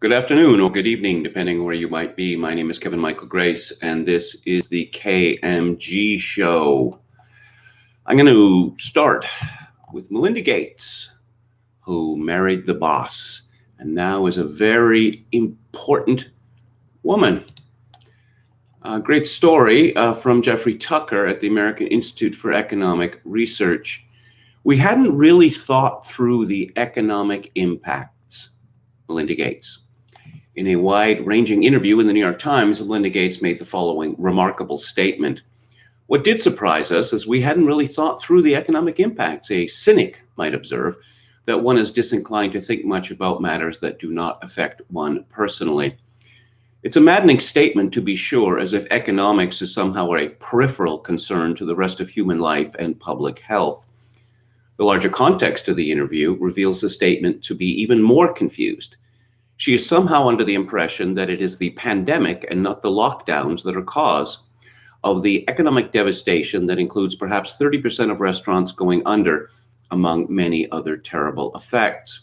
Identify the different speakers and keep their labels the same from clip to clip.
Speaker 1: Good afternoon or good evening, depending on where you might be. My name is Kevin Michael Grace, and this is the KMG show. I'm going to start with Melinda Gates, who married the boss and now is a very important woman. A great story from Jeffrey Tucker at the American Institute for Economic Research. We hadn't really thought through the economic impacts, Melinda Gates. In a wide-ranging interview in the New York Times, Melinda Gates made the following remarkable statement. What did surprise us is we hadn't really thought through the economic impacts. A cynic might observe that one is disinclined to think much about matters that do not affect one personally. It's a maddening statement, to be sure, as if economics is somehow a peripheral concern to the rest of human life and public health. The larger context of the interview reveals the statement to be even more confused. She is somehow under the impression that it is the pandemic and not the lockdowns that are cause of the economic devastation that includes perhaps 30% of restaurants going under, among many other terrible effects.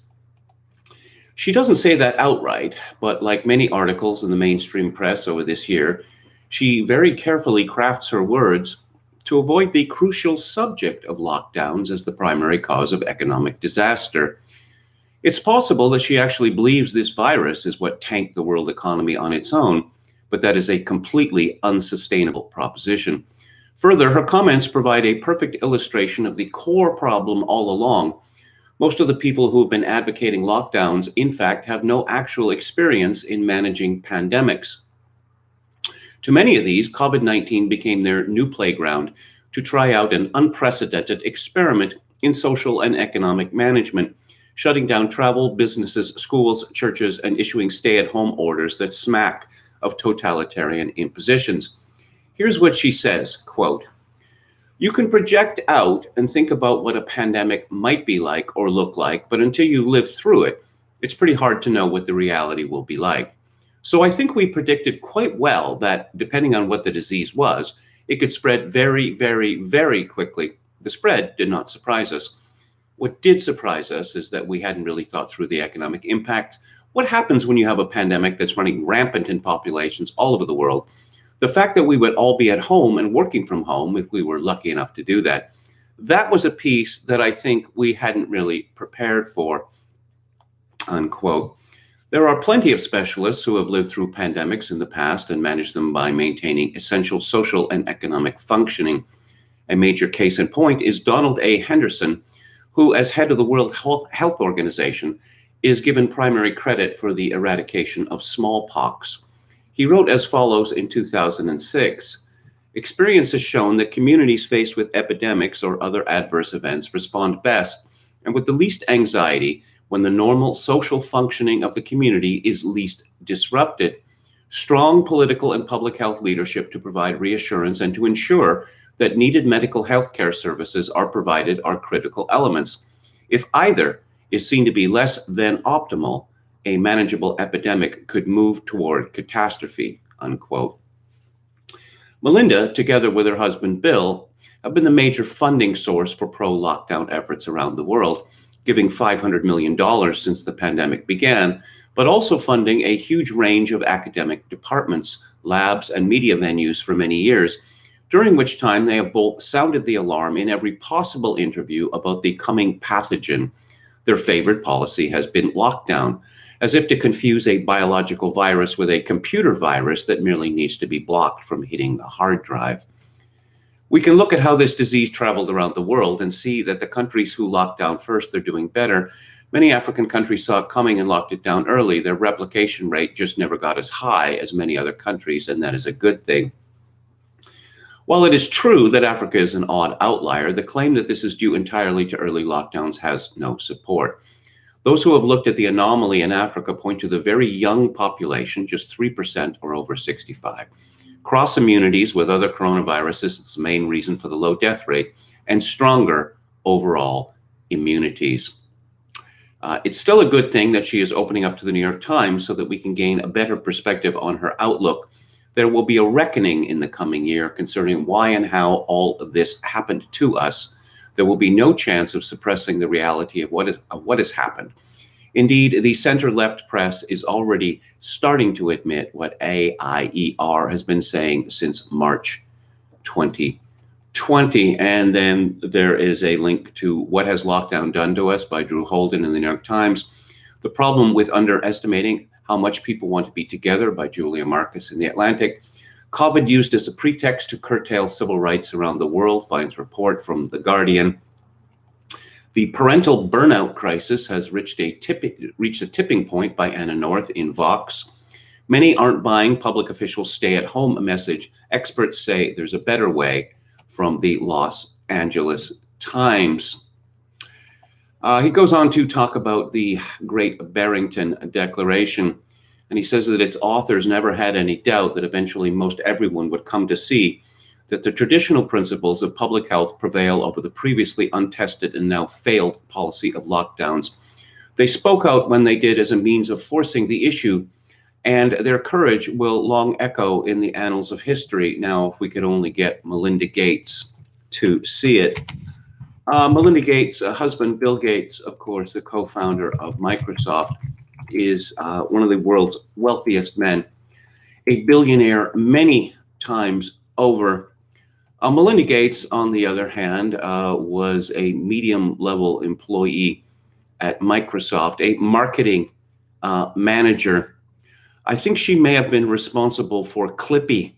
Speaker 1: She doesn't say that outright, but like many articles in the mainstream press over this year, she very carefully crafts her words to avoid the crucial subject of lockdowns as the primary cause of economic disaster. It's possible that she actually believes this virus is what tanked the world economy on its own, but that is a completely unsustainable proposition. Further, her comments provide a perfect illustration of the core problem all along. Most of the people who have been advocating lockdowns, in fact, have no actual experience in managing pandemics. To many of these, COVID-19 became their new playground to try out an unprecedented experiment in social and economic management, shutting down travel, businesses, schools, churches, and issuing stay-at-home orders that smack of totalitarian impositions. Here's what she says, quote, "You can project out and think about what a pandemic might be like or look like, but until you live through it, it's pretty hard to know what the reality will be like. So I think we predicted quite well that, depending on what the disease was, it could spread very, very, very quickly. The spread did not surprise us. What did surprise us is that we hadn't really thought through the economic impacts. What happens when you have a pandemic that's running rampant in populations all over the world? The fact that we would all be at home and working from home, if we were lucky enough to do that, that was a piece that I think we hadn't really prepared for," unquote. There are plenty of specialists who have lived through pandemics in the past and managed them by maintaining essential social and economic functioning. A major case in point is Donald A. Henderson, who, as head of the World Health Organization, is given primary credit for the eradication of smallpox. He wrote as follows in 2006, "Experience has shown that communities faced with epidemics or other adverse events respond best and with the least anxiety when the normal social functioning of the community is least disrupted. Strong political and public health leadership to provide reassurance and to ensure that needed medical health care services are provided are critical elements. If either is seen to be less than optimal, a manageable epidemic could move toward catastrophe," unquote. Melinda, together with her husband Bill, have been the major funding source for pro-lockdown efforts around the world, giving $500 million since the pandemic began, but also funding a huge range of academic departments, labs, and media venues for many years, during which time they have both sounded the alarm in every possible interview about the coming pathogen. Their favorite policy has been lockdown, as if to confuse a biological virus with a computer virus that merely needs to be blocked from hitting the hard drive. We can look at how this disease traveled around the world and see that the countries who locked down first are doing better. Many African countries saw it coming and locked it down early. Their replication rate just never got as high as many other countries, and that is a good thing. While it is true that Africa is an odd outlier, the claim that this is due entirely to early lockdowns has no support. Those who have looked at the anomaly in Africa point to the very young population, just 3% or over 65. Cross immunities with other coronaviruses is the main reason for the low death rate, and stronger overall immunities. It's still a good thing that she is opening up to the New York Times so that we can gain a better perspective on her outlook. There will be a reckoning in the coming year concerning why and how all of this happened to us. There will be no chance of suppressing the reality of what has happened. Indeed, the center-left press is already starting to admit what AIER has been saying since March 2020. And then there is a link to What Has Lockdown Done to Us by Drew Holden in the New York Times. The Problem with Underestimating How Much People Want to Be Together by Julia Marcus in The Atlantic. COVID used as a pretext to curtail civil rights around the world, finds report from The Guardian. The parental burnout crisis has reached a tipping point by Anna North in Vox. Many aren't buying public officials' stay-at-home message. Experts say there's a better way, from the Los Angeles Times. He goes on to talk about the Great Barrington Declaration, and he says that its authors never had any doubt that eventually most everyone would come to see that the traditional principles of public health prevail over the previously untested and now failed policy of lockdowns. They spoke out when they did as a means of forcing the issue, and their courage will long echo in the annals of history. Now, if we could only get Melinda Gates to see it. Melinda Gates' husband, Bill Gates, of course, the co-founder of Microsoft, is one of the world's wealthiest men, a billionaire many times over. Melinda Gates, on the other hand, was a medium-level employee at Microsoft, a marketing manager. I think she may have been responsible for Clippy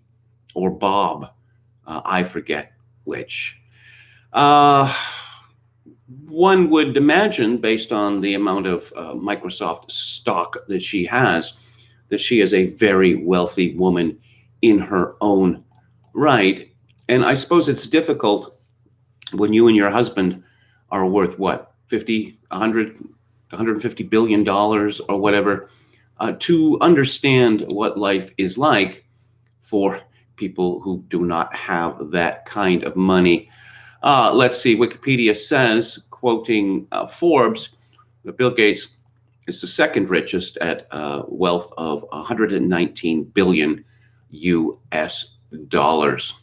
Speaker 1: or Bob. I forget which. One would imagine, based on the amount of Microsoft stock that she is a very wealthy woman in her own right. And I suppose it's difficult when you and your husband are worth what, 50, 100, 150 billion dollars or whatever, to understand what life is like for people who do not have that kind of money. Let's see, Wikipedia says, quoting Forbes, that Bill Gates is the second richest at wealth of 119 billion US dollars.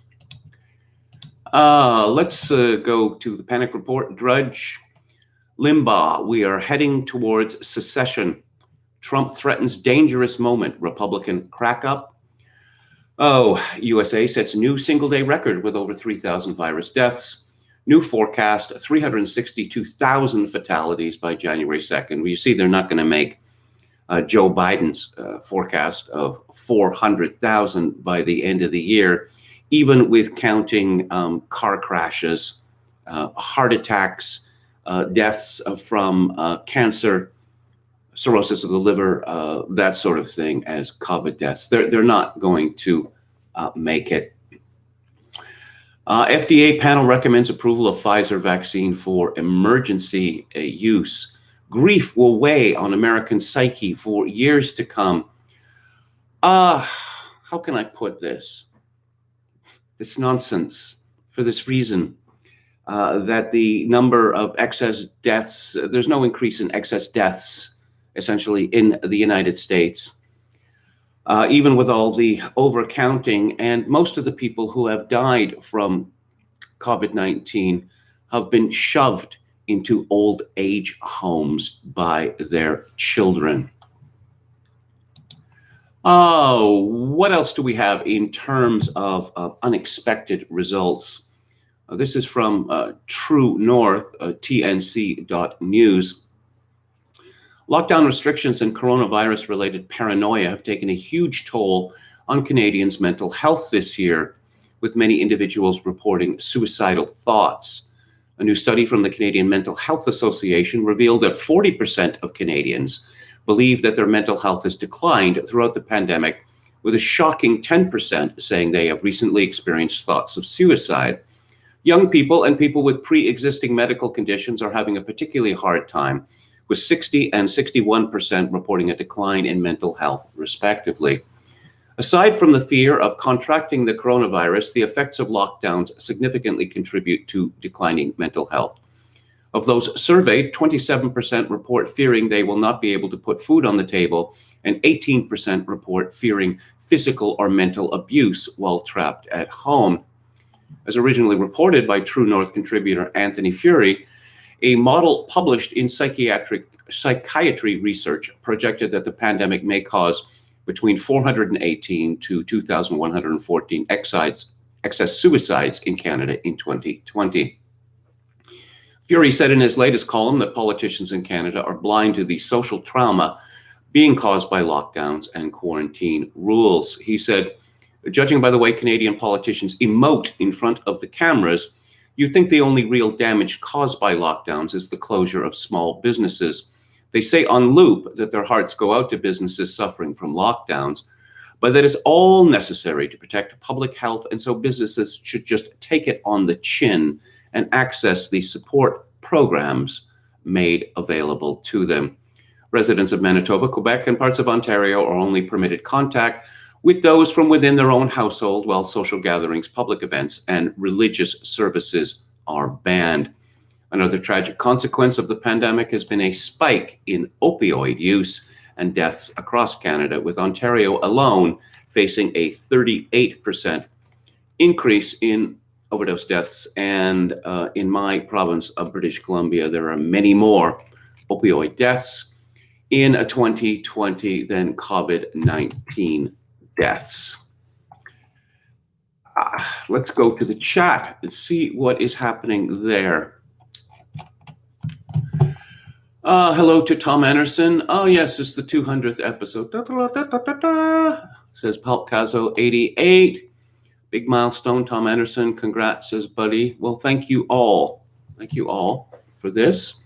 Speaker 1: Let's go to the panic report. Drudge. Limbaugh, we are heading towards secession. Trump threatens dangerous moment. Republican crack up. USA sets new single-day record with over 3,000 virus deaths. New forecast, 362,000 fatalities by January 2nd. You see, they're not going to make Joe Biden's forecast of 400,000 by the end of the year, even with counting car crashes, heart attacks, deaths from cancer, cirrhosis of the liver, that sort of thing as COVID deaths. They're not going to make it. FDA panel recommends approval of Pfizer vaccine for emergency use. Grief will weigh on American psyche for years to come. How can I put this? This nonsense, for this reason, that the number of excess deaths, there's no increase in excess deaths, essentially, in the United States. Even with all the overcounting, and most of the people who have died from COVID-19 have been shoved into old age homes by their children. What else do we have in terms of unexpected results? This is from True North, tnc.news. Lockdown restrictions and coronavirus-related paranoia have taken a huge toll on Canadians' mental health this year, with many individuals reporting suicidal thoughts. A new study from the Canadian Mental Health Association revealed that 40% of Canadians believe that their mental health has declined throughout the pandemic, with a shocking 10% saying they have recently experienced thoughts of suicide. Young people and people with pre-existing medical conditions are having a particularly hard time, with 60 and 61% reporting a decline in mental health, respectively. Aside from the fear of contracting the coronavirus, the effects of lockdowns significantly contribute to declining mental health. Of those surveyed, 27% report fearing they will not be able to put food on the table, and 18% report fearing physical or mental abuse while trapped at home. As originally reported by True North contributor Anthony Fury, a model published in Psychiatric psychiatry research projected that the pandemic may cause between 418 to 2,114 excess suicides in Canada in 2020. Fury said in his latest column that politicians in Canada are blind to the social trauma being caused by lockdowns and quarantine rules. He said, judging by the way Canadian politicians emote in front of the cameras, you'd think the only real damage caused by lockdowns is the closure of small businesses. They say on loop that their hearts go out to businesses suffering from lockdowns, but that it's all necessary to protect public health, and so businesses should just take it on the chin and access the support programs made available to them. Residents of Manitoba, Quebec, and parts of Ontario are only permitted contact with those from within their own household, while social gatherings, public events, and religious services are banned. Another tragic consequence of the pandemic has been a spike in opioid use and deaths across Canada, with Ontario alone facing a 38% increase in overdose deaths. And in my province of British Columbia, there are many more opioid deaths in 2020 than COVID-19 deaths. Let's go to the chat and see what is happening there. Hello to Tom Anderson. Oh, yes, it's the 200th episode. Says Palpcazo88. Big milestone, Tom Anderson. Congrats, says Buddy. Well, thank you all. Thank you all for this.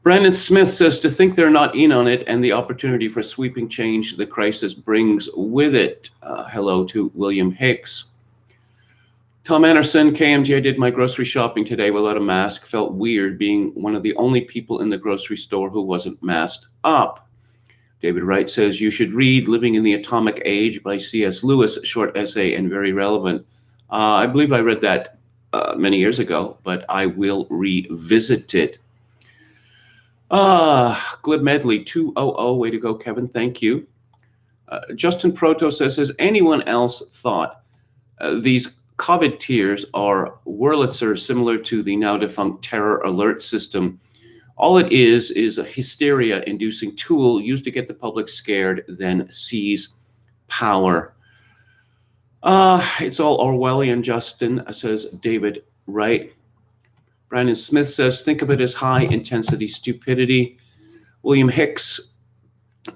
Speaker 1: Brandon Smith says, to think they're not in on it and the opportunity for sweeping change the crisis brings with it. Hello to William Hicks. Tom Anderson, KMG, I did my grocery shopping today without a mask. Felt weird being one of the only people in the grocery store who wasn't masked up. David Wright says, you should read Living in the Atomic Age by C.S. Lewis, short essay and very relevant. I believe I read that many years ago, but I will revisit it. Glib Medley 200, way to go, Kevin, thank you. Justin Proto says, has anyone else thought these COVID tiers are Wurlitzer similar to the now defunct terror alert system? All it is a hysteria-inducing tool used to get the public scared, then seize power. It's all Orwellian, Justin, says David Wright. Brandon Smith says, think of it as high-intensity stupidity. William Hicks,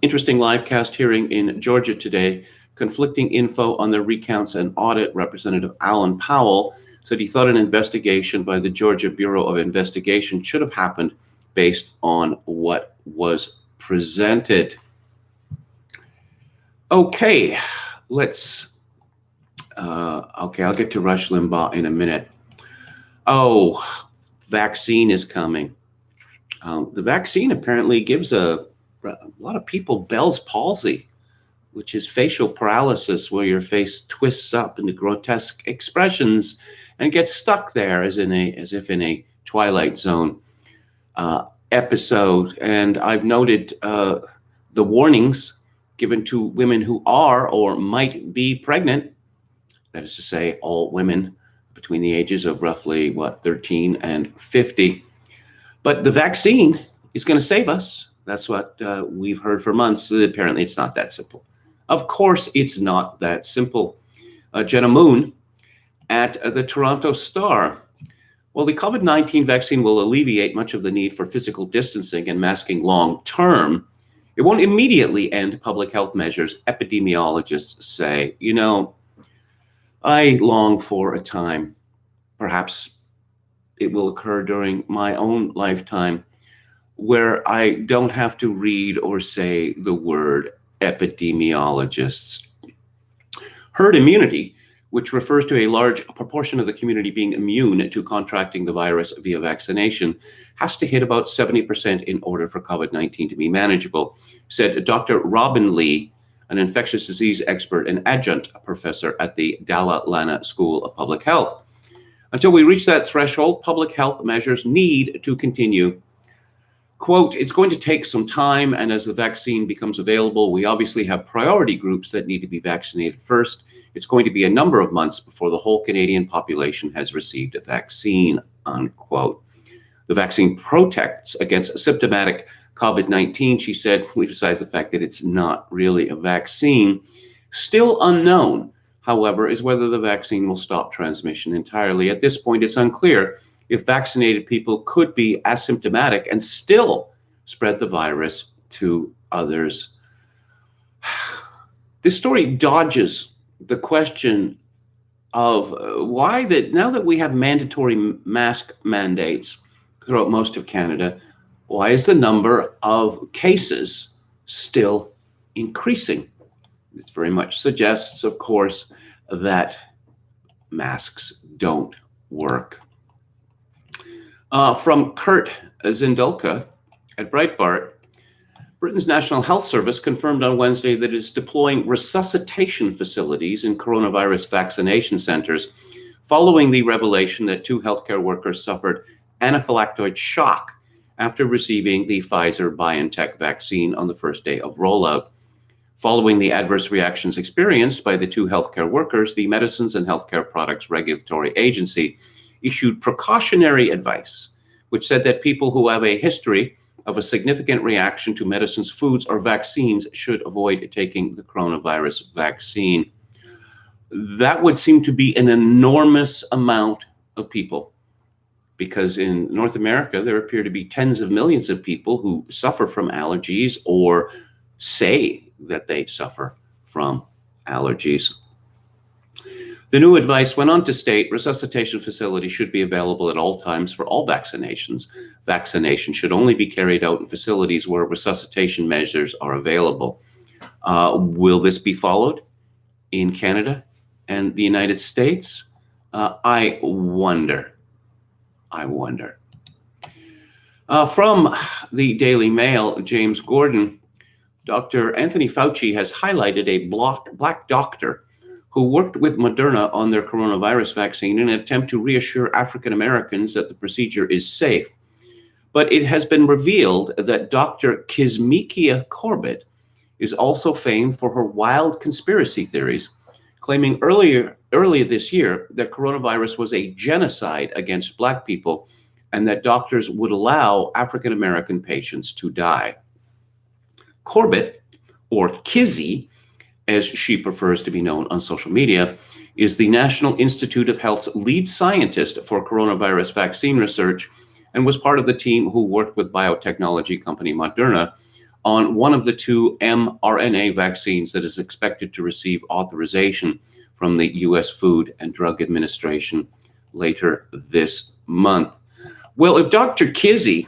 Speaker 1: interesting live cast hearing in Georgia today. Conflicting info on the recounts and audit. Representative Alan Powell said he thought an investigation by the Georgia Bureau of Investigation should have happened based on what was presented. Okay, I'll get to Rush Limbaugh in a minute. Oh, vaccine is coming. The vaccine apparently gives a lot of people Bell's palsy, which is facial paralysis, where your face twists up into grotesque expressions and gets stuck there as if in a Twilight Zone episode. And I've noted the warnings given to women who are or might be pregnant. That is to say, all women between the ages of roughly, 13 and 50. But the vaccine is going to save us. That's what we've heard for months. Apparently, it's not that simple. Of course, it's not that simple. Jenna Moon at the Toronto Star. Well, the COVID-19 vaccine will alleviate much of the need for physical distancing and masking long term. It won't immediately end public health measures, epidemiologists say. You know, I long for a time, perhaps it will occur during my own lifetime, where I don't have to read or say the word epidemiologists. Herd immunity, which refers to a large proportion of the community being immune to contracting the virus via vaccination, has to hit about 70% in order for COVID-19 to be manageable, said Dr. Robin Lee, an infectious disease expert and adjunct professor at the Dalla Lana School of Public Health. Until we reach that threshold, public health measures need to continue. Quote, it's going to take some time, and as the vaccine becomes available, we obviously have priority groups that need to be vaccinated first. It's going to be a number of months before the whole Canadian population has received a vaccine, unquote. The vaccine protects against symptomatic COVID-19, she said, leave aside the fact that it's not really a vaccine. Still unknown, however, is whether the vaccine will stop transmission entirely. At this point, it's unclear if vaccinated people could be asymptomatic and still spread the virus to others. This story dodges the question of why that now that we have mandatory mask mandates throughout most of Canada, why is the number of cases still increasing? This very much suggests, of course, that masks don't work. From Kurt Zindulka at Breitbart, Britain's National Health Service confirmed on Wednesday that it is deploying resuscitation facilities in coronavirus vaccination centers following the revelation that 2 healthcare workers suffered anaphylactic shock after receiving the Pfizer-BioNTech vaccine on the first day of rollout. Following the adverse reactions experienced by the 2 healthcare workers, the Medicines and Healthcare Products Regulatory Agency issued precautionary advice, which said that people who have a history of a significant reaction to medicines, foods, or vaccines should avoid taking the coronavirus vaccine. That would seem to be an enormous amount of people, because in North America, there appear to be tens of millions of people who suffer from allergies or say that they suffer from allergies. The new advice went on to state resuscitation facilities should be available at all times for all vaccinations. Vaccination should only be carried out in facilities where resuscitation measures are available. Will this be followed in Canada and the United States? I wonder. From the Daily Mail, James Gordon, Dr. Anthony Fauci has highlighted a black doctor who worked with Moderna on their coronavirus vaccine in an attempt to reassure African Americans that the procedure is safe. But it has been revealed that Dr. Kizzmekia Corbett is also famed for her wild conspiracy theories, claiming early this year that coronavirus was a genocide against Black people and that doctors would allow African American patients to die. Corbett, or Kizzy, as she prefers to be known on social media, is the National Institute of Health's lead scientist for coronavirus vaccine research and was part of the team who worked with biotechnology company Moderna on one of the 2 mRNA vaccines that is expected to receive authorization from the U.S. Food and Drug Administration later this month. Well, if Dr. Kizzy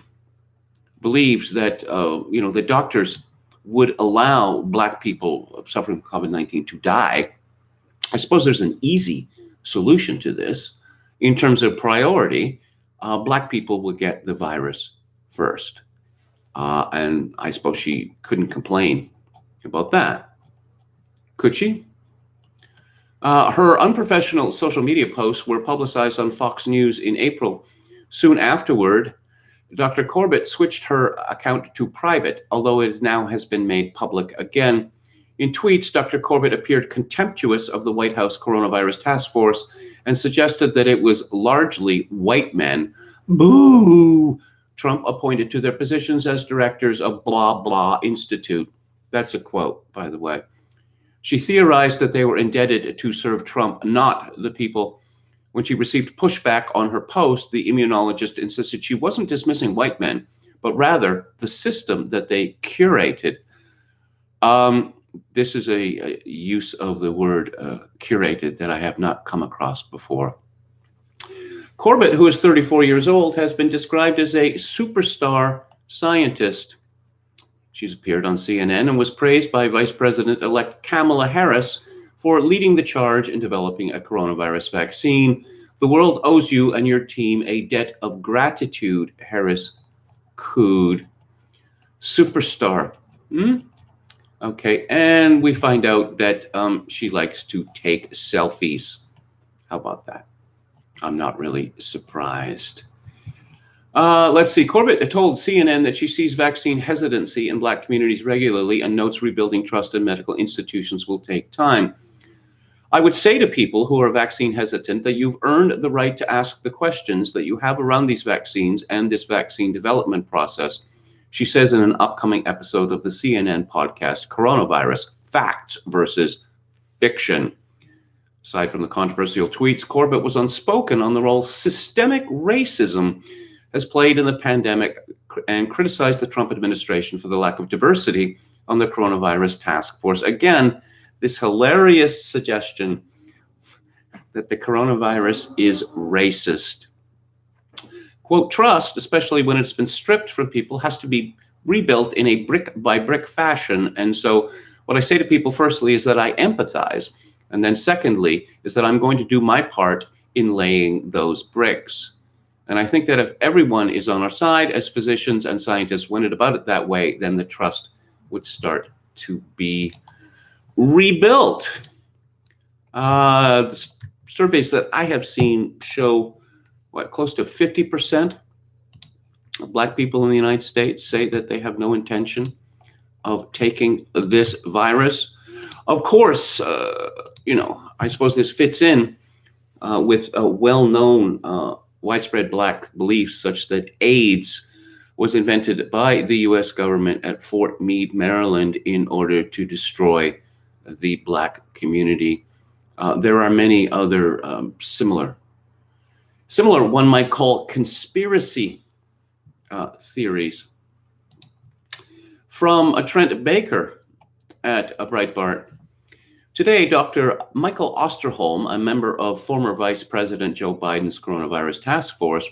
Speaker 1: believes that, the doctors would allow Black people suffering from COVID-19 to die, I suppose there's an easy solution to this. In terms of priority, Black people would get the virus first. And I suppose she couldn't complain about that. Could she? Her unprofessional social media posts were publicized on Fox News in April. Soon afterward, Dr. Corbett switched her account to private, although it now has been made public again. In tweets, Dr. Corbett appeared contemptuous of the White House coronavirus task force and suggested that it was largely white men, boo, Trump appointed to their positions as directors of blah, blah institute. That's a quote, by the way. She theorized that they were indebted to serve Trump, not the people. When she received pushback on her post, the immunologist insisted she wasn't dismissing white men, but rather the system that they curated. This is a use of the word curated that I have not come across before. Corbett, who is 34 years old, has been described as a superstar scientist. She's appeared on CNN and was praised by Vice President-elect Kamala Harris for leading the charge in developing a coronavirus vaccine. The world owes you and your team a debt of gratitude, Harris cooed. Superstar. Okay, and we find out that she likes to take selfies. How about that? I'm not really surprised. Let's see. Corbett told CNN that she sees vaccine hesitancy in Black communities regularly and notes rebuilding trust in medical institutions will take time. I would say to people who are vaccine hesitant that you've earned the right to ask the questions that you have around these vaccines and this vaccine development process. She says in an upcoming episode of the CNN podcast, Coronavirus Facts versus Fiction. Aside from the controversial tweets, Corbett was unspoken on the role systemic racism has played in the pandemic and criticized the Trump administration for the lack of diversity on the coronavirus task force. Again, this hilarious suggestion that the coronavirus is racist. Quote, trust, especially when it's been stripped from people, has to be rebuilt in a brick by brick fashion. And so what I say to people firstly is that I empathize. And then secondly is that I'm going to do my part in laying those bricks. And I think that if everyone is on our side as physicians and scientists went about it that way, then the trust would start to be rebuilt. The surveys that I have seen show close to 50% of Black people in the United States say that they have no intention of taking this virus. Of course, I suppose this fits in with a well-known widespread Black beliefs such that AIDS was invented by the U.S. government at Fort Meade, Maryland, in order to destroy the Black community. There are many other similar, one might call conspiracy theories. From a Trent Baker at a Breitbart. Today, Dr. Michael Osterholm, a member of former Vice President Joe Biden's coronavirus task force,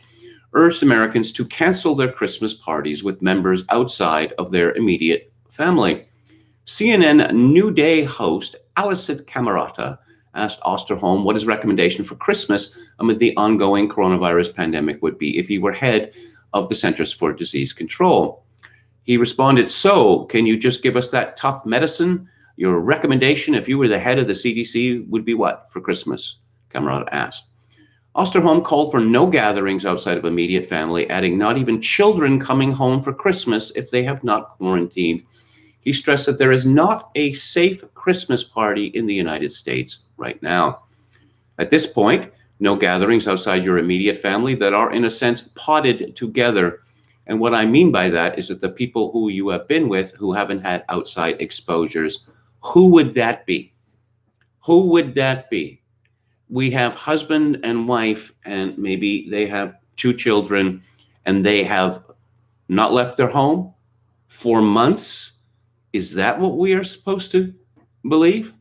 Speaker 1: urged Americans to cancel their Christmas parties with members outside of their immediate family. CNN New Day host Alison Camerata asked Osterholm what his recommendation for Christmas amid the ongoing coronavirus pandemic would be if he were head of the Centers for Disease Control. He responded, so can you just give us that tough medicine? Your recommendation if you were the head of the CDC would be what for Christmas? Camerata asked. Osterholm called for no gatherings outside of immediate family, adding not even children coming home for Christmas if they have not quarantined. He stressed that there is not a safe Christmas party in the United States right now. At this point, no gatherings outside your immediate family that are, in a sense, potted together. And what I mean by that is that the people who you have been with who haven't had outside exposures, who would that be? Who would that be? We have husband and wife, and maybe they have 2 children, and they have not left their home for months. Is that what we are supposed to believe?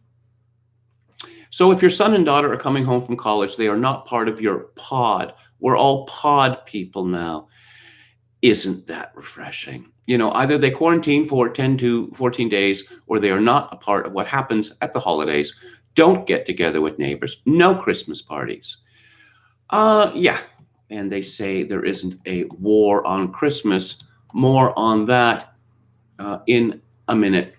Speaker 1: So if your son and daughter are coming home from college, they are not part of your pod. We're all pod people now. Isn't that refreshing? Either they quarantine for 10 to 14 days, or they are not a part of what happens at the holidays. Don't get together with neighbors. No Christmas parties. Yeah. And they say there isn't a war on Christmas. More on that in a minute.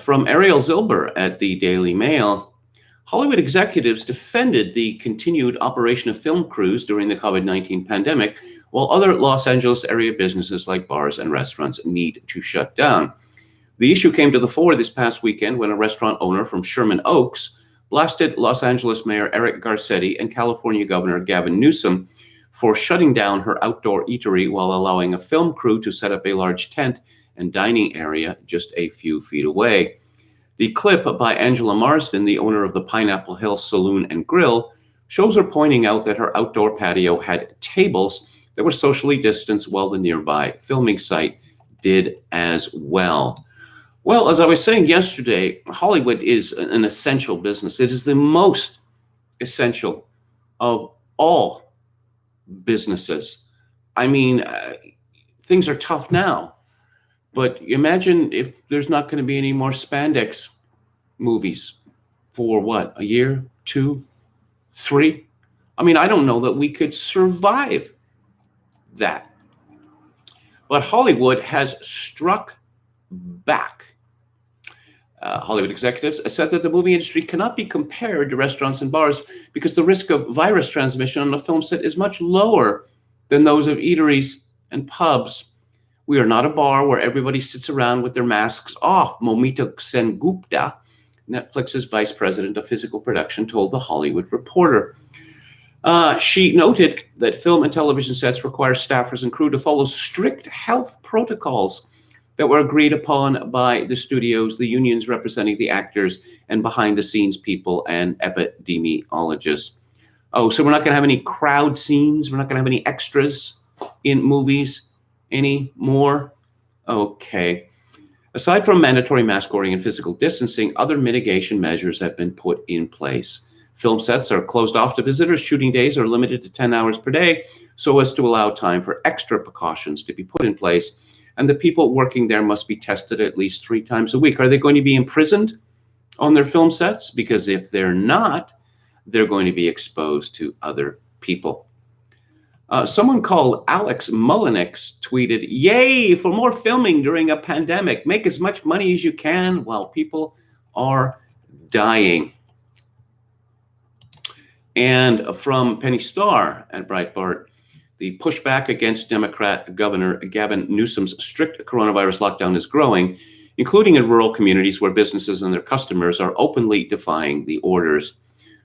Speaker 1: From Ariel Zilber at the Daily Mail, Hollywood executives defended the continued operation of film crews during the COVID-19 pandemic, while other Los Angeles area businesses like bars and restaurants need to shut down. The issue came to the fore this past weekend when a restaurant owner from Sherman Oaks blasted Los Angeles Mayor Eric Garcetti and California Governor Gavin Newsom for shutting down her outdoor eatery while allowing a film crew to set up a large tent and dining area just a few feet away. The clip by Angela Marsden, the owner of the Pineapple Hill Saloon and Grill, shows her pointing out that her outdoor patio had tables that were socially distanced while the nearby filming site did as well. Well, as I was saying yesterday, Hollywood is an essential business. It is the most essential of all businesses. I mean, things are tough now. But imagine if there's not going to be any more spandex movies for what, a year, 2, 3? I mean, I don't know that we could survive that. But Hollywood has struck back. Hollywood executives said that the movie industry cannot be compared to restaurants and bars because the risk of virus transmission on a film set is much lower than those of eateries and pubs. We are not a bar where everybody sits around with their masks off, Momita Sengupta, Netflix's vice president of physical production, told The Hollywood Reporter. She noted that film and television sets require staffers and crew to follow strict health protocols that were agreed upon by the studios, the unions representing the actors, and behind-the-scenes people and epidemiologists. Oh, so we're not going to have any crowd scenes? We're not going to have any extras in movies anymore? Okay. Aside from mandatory mask wearing and physical distancing, other mitigation measures have been put in place. Film sets are closed off to visitors. Shooting days are limited to 10 hours per day so as to allow time for extra precautions to be put in place. And the people working there must be tested at least 3 times a week. Are they going to be imprisoned on their film sets? Because if they're not, they're going to be exposed to other people. Someone called Alex Mullinix tweeted, "Yay for more filming during a pandemic. Make as much money as you can while people are dying." And from Penny Starr at Breitbart, the pushback against Democrat Governor Gavin Newsom's strict coronavirus lockdown is growing, including in rural communities where businesses and their customers are openly defying the orders.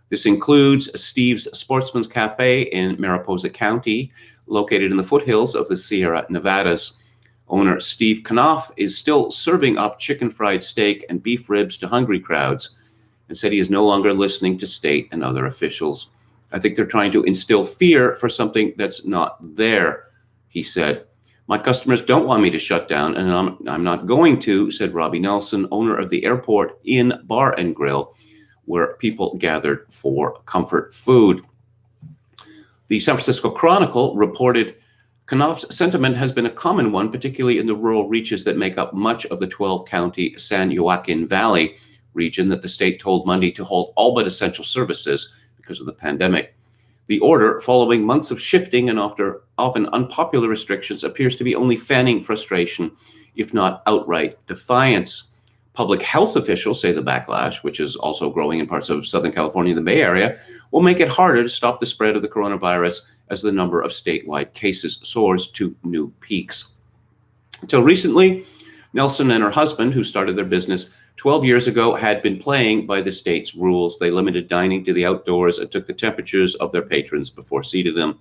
Speaker 1: This includes Steve's Sportsman's Cafe in Mariposa County, located in the foothills of the Sierra Nevadas. Owner Steve Knopf is still serving up chicken fried steak and beef ribs to hungry crowds and said he is no longer listening to state and other officials. "I think they're trying to instill fear for something that's not there," he said. "My customers don't want me to shut down, and I'm not going to," said Robbie Nelson, owner of the Airport Inn Bar and Grill, where people gathered for comfort food. The San Francisco Chronicle reported Knopf's sentiment has been a common one, particularly in the rural reaches that make up much of the 12-county San Joaquin Valley region that the state told Monday to halt all but essential services because of the pandemic. The order, following months of shifting and often unpopular restrictions, appears to be only fanning frustration, if not outright defiance. Public health officials say the backlash, which is also growing in parts of Southern California and the Bay Area, will make it harder to stop the spread of the coronavirus as the number of statewide cases soars to new peaks. Until recently, Nelson and her husband, who started their business 12 years ago, had been playing by the state's rules. They limited dining to the outdoors and took the temperatures of their patrons before seating them.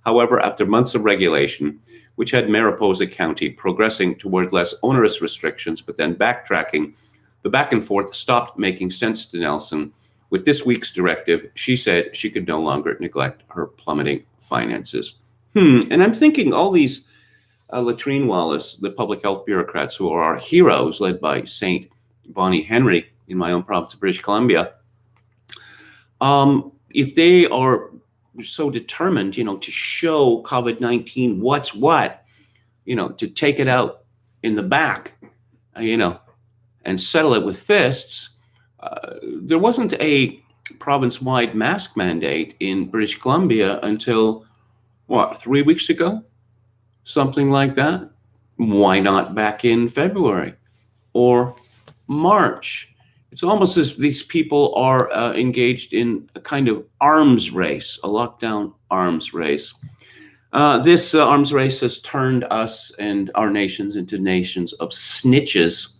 Speaker 1: However, after months of regulation, which had Mariposa County progressing toward less onerous restrictions, but then backtracking, the back and forth stopped making sense to Nelson. With this week's directive, she said she could no longer neglect her plummeting finances. And I'm thinking all these Latrine Wallace, the public health bureaucrats who are our heroes, led by Saint Bonnie Henry in my own province of British Columbia, if they are so determined, to show COVID-19 what's what, to take it out in the back, and settle it with fists. There wasn't a province-wide mask mandate in British Columbia until, 3 weeks ago? Something like that. Why not back in February or March? It's almost as if these people are engaged in a kind of arms race, a lockdown arms race. This arms race has turned us and our nations into nations of snitches.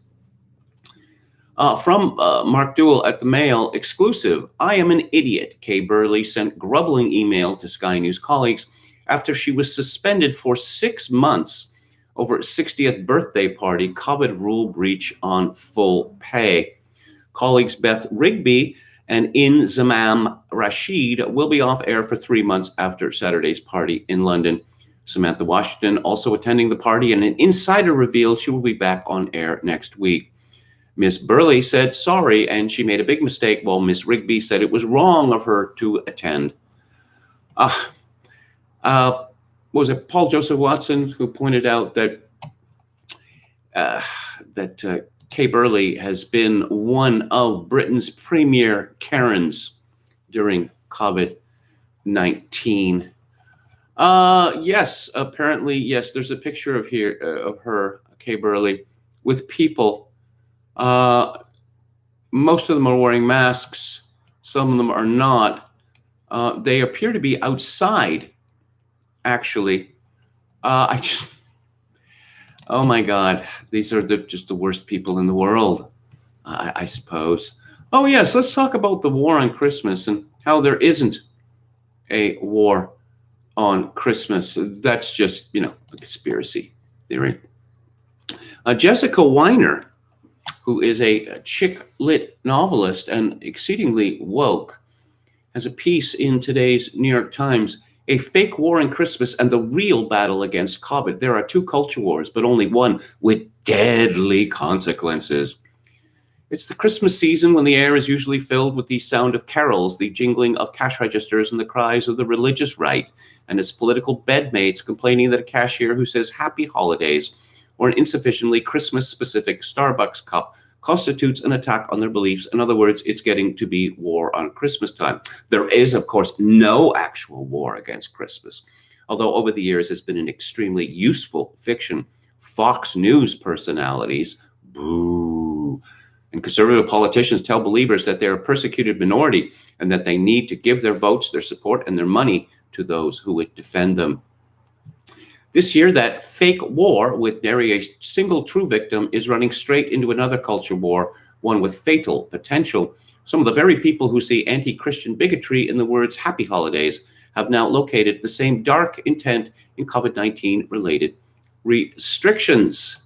Speaker 1: From Mark Dewell at the Mail exclusive, "I am an idiot." Kay Burley sent groveling email to Sky News colleagues after she was suspended for 6 months over a 60th birthday party, COVID rule breach on full pay. Colleagues Beth Rigby and Inzamam Rashid will be off air for 3 months after Saturday's party in London. Samantha Washington also attending the party, and an insider revealed she will be back on air next week. Miss Burley said sorry, and she made a big mistake, while Miss Rigby said it was wrong of her to attend. Was it Paul Joseph Watson who pointed out that Kay Burley has been one of Britain's premier Karens during COVID-19? Yes, apparently, yes. There's a picture of her, Kay Burley, with people. Most of them are wearing masks. Some of them are not. They appear to be outside, actually. Oh my God, these are just the worst people in the world, I suppose. Oh yes, let's talk about the war on Christmas and how there isn't a war on Christmas. That's just, a conspiracy theory. Jessica Weiner, who is a chick lit novelist and exceedingly woke, has a piece in today's New York Times, A Fake War on Christmas and the Real Battle Against COVID. There are two culture wars, but only one with deadly consequences. It's the Christmas season when the air is usually filled with the sound of carols, the jingling of cash registers, and the cries of the religious right and its political bedmates complaining that a cashier who says happy holidays or an insufficiently Christmas-specific Starbucks cup constitutes an attack on their beliefs. In other words, it's getting to be war on Christmas time. There is, of course, no actual war against Christmas, although over the years it's been an extremely useful fiction. Fox News personalities, boo, and conservative politicians tell believers that they're a persecuted minority and that they need to give their votes, their support, and their money to those who would defend them. This year, that fake war with nary a single true victim is running straight into another culture war, one with fatal potential. Some of the very people who see anti-Christian bigotry in the words happy holidays have now located the same dark intent in COVID-19 related restrictions.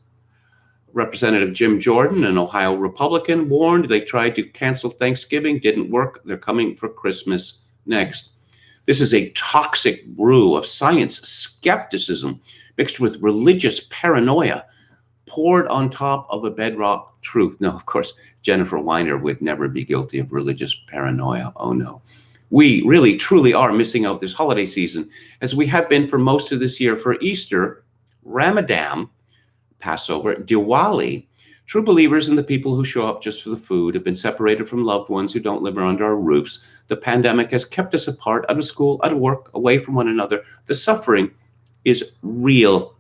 Speaker 1: Representative Jim Jordan, an Ohio Republican, warned they tried to cancel Thanksgiving, didn't work, they're coming for Christmas next. This is a toxic brew of science skepticism mixed with religious paranoia poured on top of a bedrock truth. No, of course, Jennifer Weiner would never be guilty of religious paranoia. Oh no. We really, truly are missing out this holiday season, as we have been for most of this year. For Easter, Ramadan, Passover, Diwali, true believers and the people who show up just for the food have been separated from loved ones who don't live under our roofs. The pandemic has kept us apart, out of school, out of work, away from one another. The suffering is real.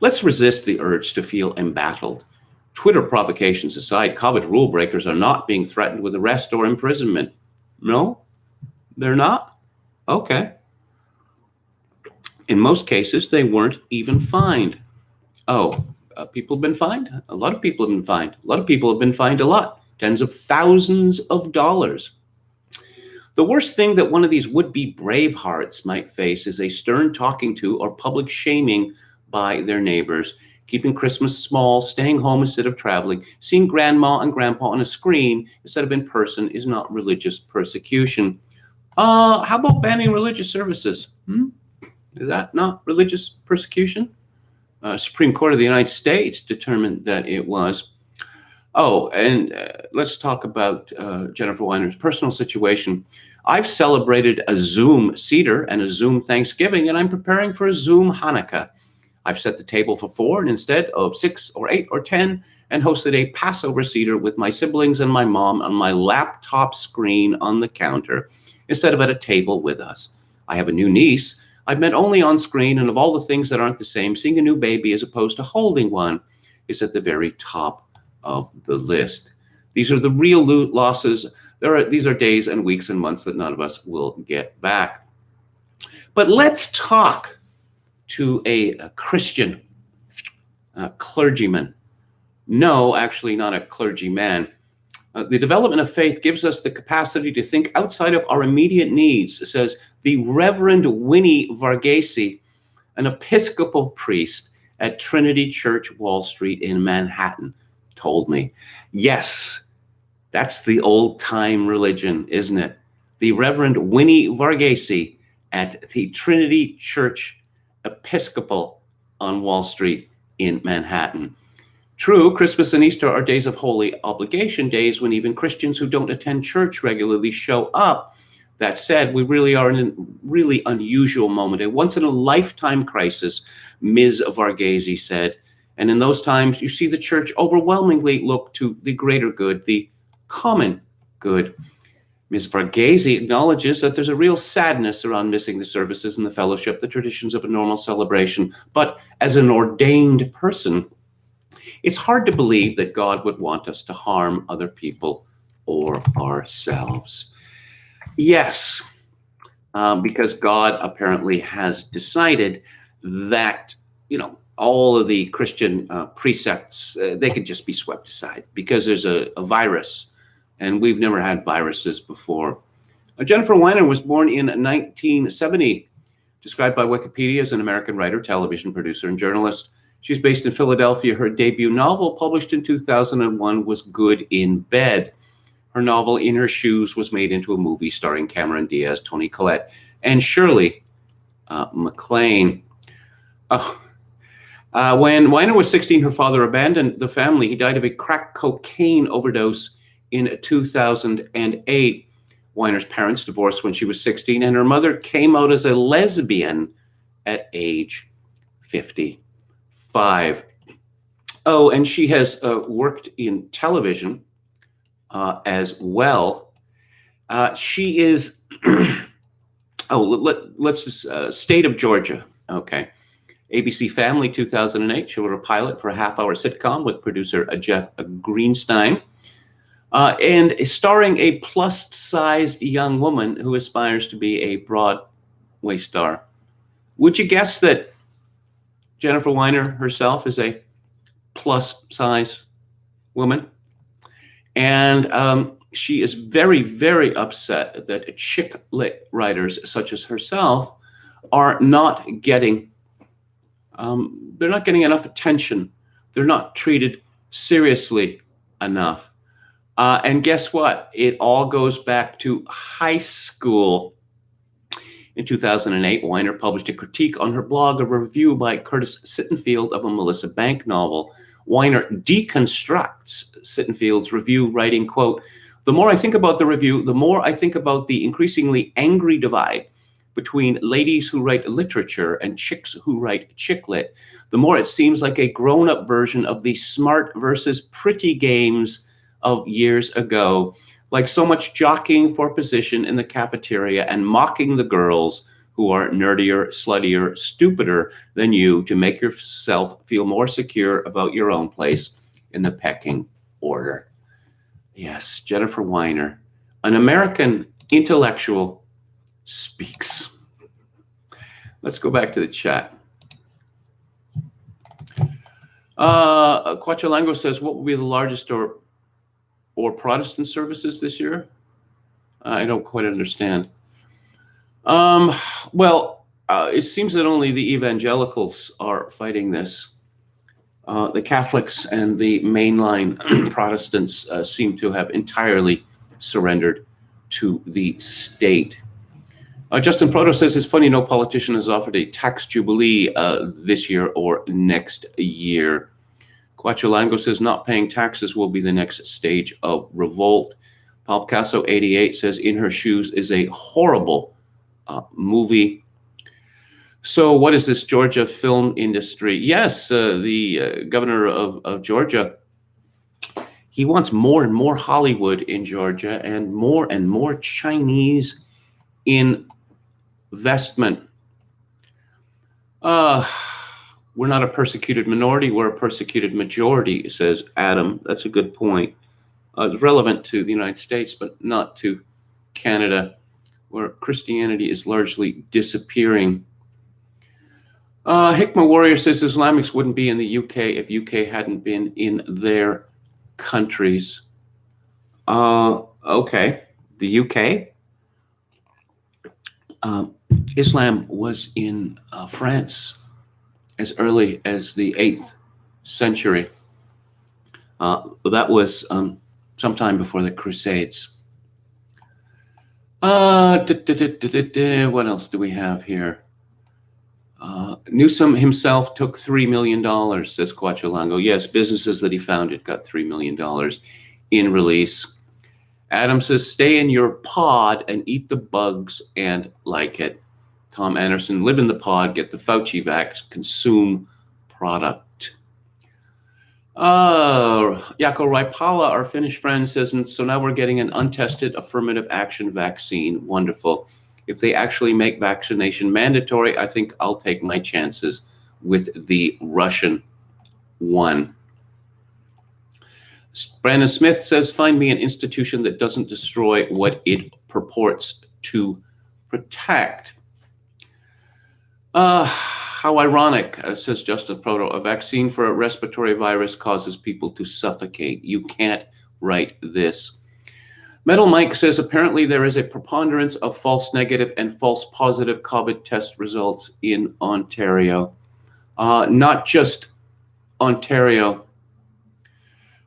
Speaker 1: Let's resist the urge to feel embattled. Twitter provocations aside, COVID rule breakers are not being threatened with arrest or imprisonment. No, they're not? Okay. In most cases, they weren't even fined. People have been fined? A lot of people have been fined. A lot of people have been fined a lot, tens of thousands of dollars. The worst thing that one of these would-be bravehearts might face is a stern talking to or public shaming by their neighbors, keeping Christmas small, staying home instead of traveling, seeing grandma and grandpa on a screen instead of in person is not religious persecution. How about banning religious services? Is that not religious persecution? Supreme Court of the United States determined that it was. Let's talk about Jennifer Weiner's personal situation. I've celebrated a Zoom Seder and a Zoom Thanksgiving, and I'm preparing for a Zoom Hanukkah. I've set the table for 4 and instead of 6 or 8 or 10, and hosted a Passover Seder with my siblings and my mom on my laptop screen on the counter instead of at a table with us. I have a new niece I've met only on screen, and of all the things that aren't the same, seeing a new baby as opposed to holding one is at the very top of the list. These are the real losses. These are days and weeks and months that none of us will get back. But let's talk to a Christian clergyman. No, actually not a clergyman. The development of faith gives us the capacity to think outside of our immediate needs, says the Reverend Winnie Varghese, an Episcopal priest at Trinity Church, Wall Street in Manhattan, told me. Yes, that's the old-time religion, isn't it? The Reverend Winnie Varghese at the Trinity Church Episcopal on Wall Street in Manhattan. True, Christmas and Easter are days of holy obligation, days when even Christians who don't attend church regularly show up. That said, we really are in a really unusual moment, a once-in-a-lifetime crisis, Ms. Varghese said. And in those times, you see the church overwhelmingly look to the greater good, the common good. Ms. Varghese acknowledges that there's a real sadness around missing the services and the fellowship, the traditions of a normal celebration. But as an ordained person, it's hard to believe that God would want us to harm other people or ourselves. Yes, because God apparently has decided that, all of the Christian precepts, they could just be swept aside because there's a virus, and we've never had viruses before. Jennifer Weiner was born in 1970, described by Wikipedia as an American writer, television producer, and journalist. She's based in Philadelphia. Her debut novel, published in 2001, was Good in Bed. Her novel, In Her Shoes, was made into a movie starring Cameron Diaz, Toni Collette, and Shirley MacLaine. When Weiner was 16, her father abandoned the family. He died of a crack cocaine overdose in 2008. Weiner's parents divorced when she was 16, and her mother came out as a lesbian at age 55. Oh, and she has worked in television as well. She is, let's just, state of Georgia. Okay. ABC Family 2008, she wrote a pilot for a half-hour sitcom with producer Jeff Greenstein. And starring a plus-sized young woman who aspires to be a Broadway star. Would you guess that Jennifer Weiner herself is a plus-size woman? And she is very, very upset that chick lit writers such as herself are not getting, they're not getting enough attention. They're not treated seriously enough. And guess what? It all goes back to high school. In 2008, Weiner published a critique on her blog, a review by Curtis Sittenfeld of a Melissa Bank novel. Weiner deconstructs Sittenfeld's review, writing, quote, "The more I think about the review, the more I think about the increasingly angry divide between ladies who write literature and chicks who write chick lit. The more it seems like a grown-up version of the smart versus pretty games of years ago, like so much jockeying for position in the cafeteria and mocking the girls who are nerdier, sluttier, stupider than you to make yourself feel more secure about your own place in the pecking order." Yes, Jennifer Weiner, an American intellectual, speaks. Let's go back to the chat. Quachalango says, what will be the largest or Protestant services this year? I don't quite understand. It seems that only the evangelicals are fighting this. The Catholics and the mainline Protestants seem to have entirely surrendered to the state. Justin Proto says, it's funny no politician has offered a tax jubilee this year or next year. Quachalango says, not paying taxes will be the next stage of revolt. Paul Picasso 88 says, In Her Shoes is a horrible movie. So what is this Georgia film industry? Yes, the governor of Georgia, he wants more and more Hollywood in Georgia and more Chinese investment. We're not a persecuted minority, we're a persecuted majority, says Adam. That's a good point. It's relevant to the United States, but not to Canada, where Christianity is largely disappearing. Hikmah Warrior says Islamics wouldn't be in the UK if UK hadn't been in their countries. Okay, the UK? Islam was in France as early as the 8th century. That was sometime before the Crusades. What else do we have here? Newsom himself took $3 million, says Quachalango. Yes, businesses that he founded got $3 million in release. Adam says, stay in your pod and eat the bugs and like it. Tom Anderson, live in the pod, get the Fauci vax, consume product. Yako Raipala, our Finnish friend, says, and so now we're getting an untested affirmative action vaccine. Wonderful. If they actually make vaccination mandatory, I think I'll take my chances with the Russian one. Brandon Smith says, find me an institution that doesn't destroy what it purports to protect. How ironic, says Justin Proto, a vaccine for a respiratory virus causes people to suffocate. You can't write this. Metal Mike says apparently there is a preponderance of false negative and false positive COVID test results in Ontario. Not just Ontario.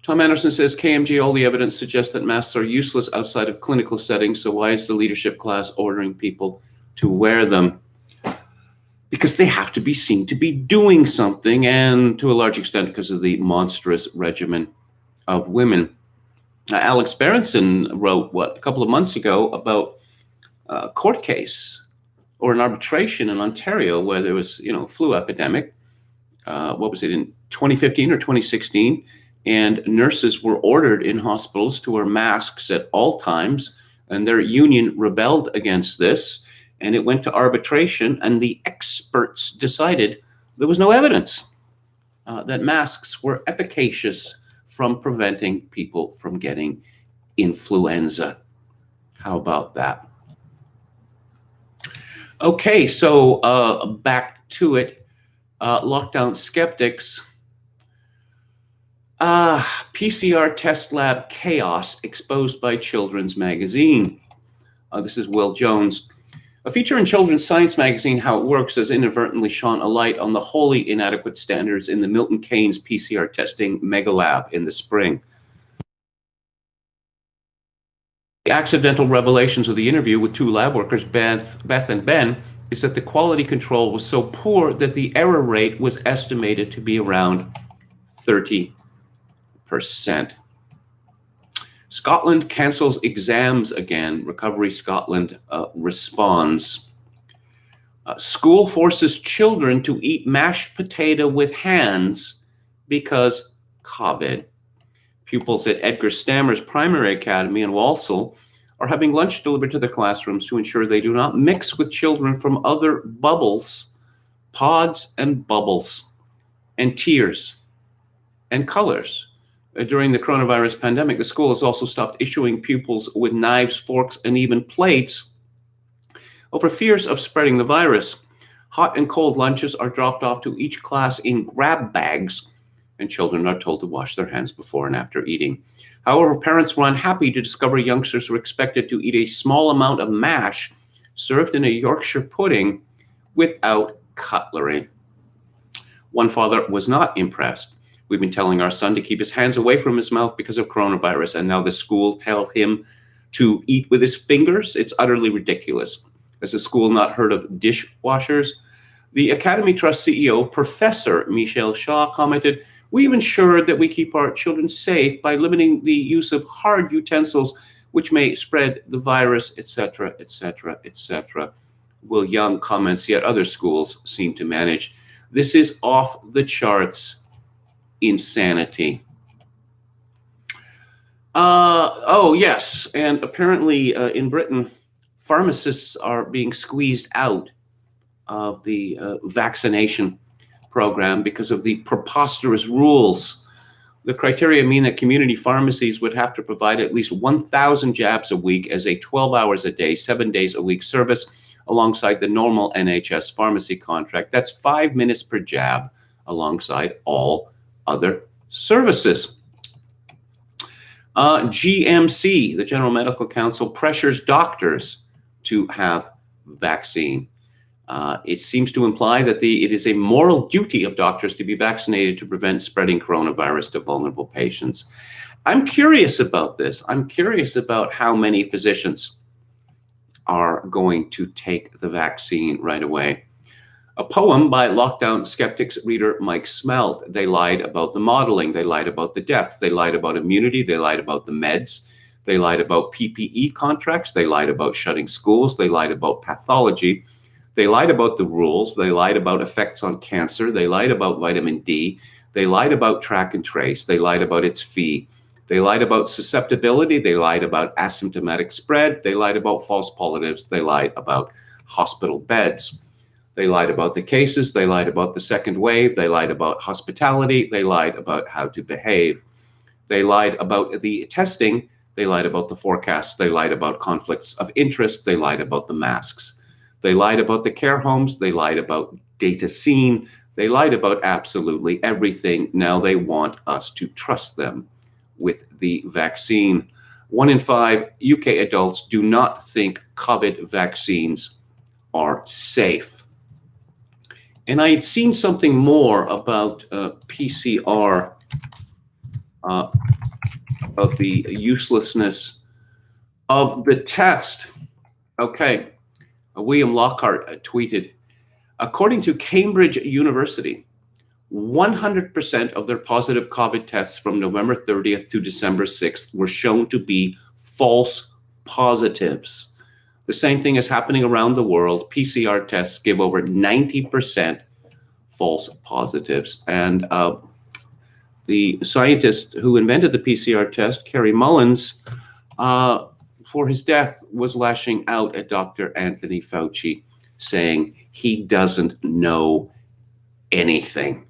Speaker 1: Tom Anderson says, KMG, all the evidence suggests that masks are useless outside of clinical settings, so why is the leadership class ordering people to wear them? Because they have to be seen to be doing something, and to a large extent because of the monstrous regimen of women. Alex Berenson wrote, a couple of months ago about a court case or an arbitration in Ontario where there was, flu epidemic. What was it, in 2015 or 2016? And nurses were ordered in hospitals to wear masks at all times, and their union rebelled against this, and it went to arbitration, and the experts decided there was no evidence that masks were efficacious from preventing people from getting influenza. How about that? Okay, so back to it. Lockdown skeptics. PCR test lab chaos exposed by Children's Magazine. This is Will Jones. A feature in Children's Science magazine, How It Works, has inadvertently shone a light on the wholly inadequate standards in the Milton Keynes PCR testing mega lab in the spring. The accidental revelations of the interview with two lab workers, Beth and Ben, is that the quality control was so poor that the error rate was estimated to be around 30%. Scotland cancels exams again. Recovery Scotland responds. School forces children to eat mashed potato with hands because COVID. Pupils at Edgar Stammer's Primary Academy in Walsall are having lunch delivered to their classrooms to ensure they do not mix with children from other bubbles, pods and bubbles, and tears and colors. During the coronavirus pandemic, the school has also stopped issuing pupils with knives, forks, and even plates over fears of spreading the virus. Hot and cold lunches are dropped off to each class in grab bags, and children are told to wash their hands before and after eating. However, parents were unhappy to discover youngsters were expected to eat a small amount of mash served in a Yorkshire pudding without cutlery. One father was not impressed. We've been telling our son to keep his hands away from his mouth because of coronavirus, and now the school tell him to eat with his fingers? It's utterly ridiculous. Has the school not heard of dishwashers? The Academy Trust CEO, Professor Michelle Shaw, commented, "We've ensured that we keep our children safe by limiting the use of hard utensils, which may spread the virus, etc., etc., etc." Will Young comments, yet other schools seem to manage. This is off the charts insanity. Yes, and apparently in Britain, pharmacists are being squeezed out of the vaccination program because of the preposterous rules. The criteria mean that community pharmacies would have to provide at least 1,000 jabs a week as a 12 hours a day, 7 days a week service alongside the normal NHS pharmacy contract. That's 5 minutes per jab alongside all other services. GMC, the General Medical Council, pressures doctors to have vaccine. It seems to imply that it is a moral duty of doctors to be vaccinated to prevent spreading coronavirus to vulnerable patients. I'm curious about this. I'm curious about how many physicians are going to take the vaccine right away. A poem by lockdown skeptics reader Mike Smelt. They lied about the modeling. They lied about the deaths. They lied about immunity. They lied about the meds. They lied about PPE contracts. They lied about shutting schools. They lied about pathology. They lied about the rules. They lied about effects on cancer. They lied about vitamin D. They lied about track and trace. They lied about its fee. They lied about susceptibility. They lied about asymptomatic spread. They lied about false positives. They lied about hospital beds. They lied about the cases. They lied about the second wave. They lied about hospitality. They lied about how to behave. They lied about the testing. They lied about the forecasts. They lied about conflicts of interest. They lied about the masks. They lied about the care homes. They lied about data scene. They lied about absolutely everything. Now they want us to trust them with the vaccine. 1 in 5 UK adults do not think COVID vaccines are safe. And I had seen something more about PCR, about the uselessness of the test. Okay, William Lockhart tweeted, according to Cambridge University, 100% of their positive COVID tests from November 30th to December 6th were shown to be false positives. The same thing is happening around the world. PCR tests give over 90% false positives. And the scientist who invented the PCR test, Kerry Mullins, for his death, was lashing out at Dr. Anthony Fauci, saying he doesn't know anything.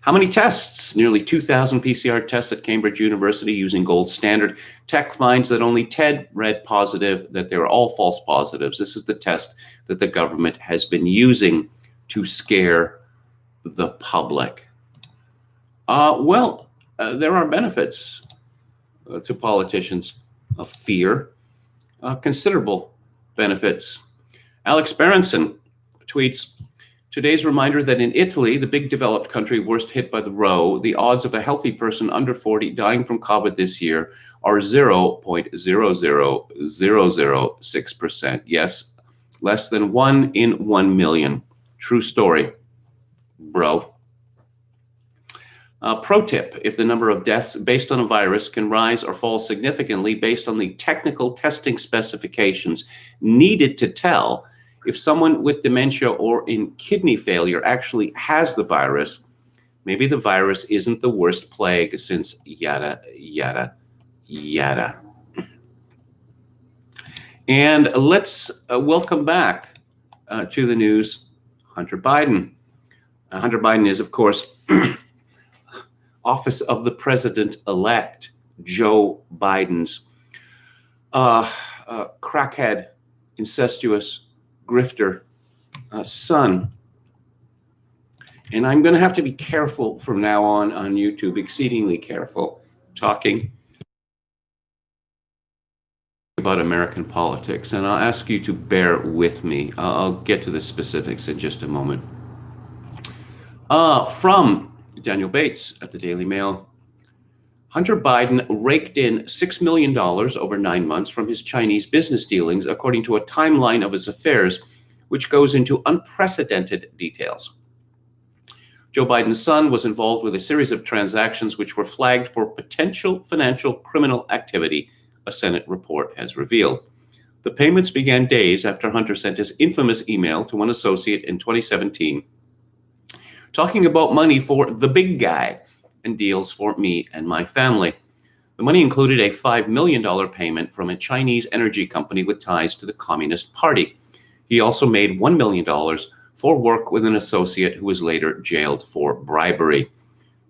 Speaker 1: How many tests? Nearly 2,000 PCR tests at Cambridge University using gold standard tech finds that only 10 read positive, that they were all false positives. This is the test that the government has been using to scare the public. There are benefits to politicians of fear, considerable benefits. Alex Berenson tweets, today's reminder that in Italy, the big developed country worst hit by the row, the odds of a healthy person under 40 dying from COVID this year are 0.00006%. Yes, less than 1 in 1 million. True story, bro. Pro tip, if the number of deaths based on a virus can rise or fall significantly based on the technical testing specifications needed to tell if someone with dementia or in kidney failure actually has the virus, maybe the virus isn't the worst plague since yada, yada, yada. And let's welcome back to the news, Hunter Biden. Hunter Biden is, of course, office of the president-elect, Joe Biden's crackhead, incestuous, grifter son. And I'm going to have to be careful from now on YouTube, exceedingly careful, talking about American politics. And I'll ask you to bear with me. I'll get to the specifics in just a moment. From Daniel Bates at the Daily Mail, Hunter Biden raked in $6 million over 9 months from his Chinese business dealings, according to a timeline of his affairs, which goes into unprecedented details. Joe Biden's son was involved with a series of transactions which were flagged for potential financial criminal activity, a Senate report has revealed. The payments began days after Hunter sent his infamous email to one associate in 2017, talking about money for the big guy and deals for me and my family. The money included a $5 million payment from a Chinese energy company with ties to the Communist Party. He also made $1 million for work with an associate who was later jailed for bribery.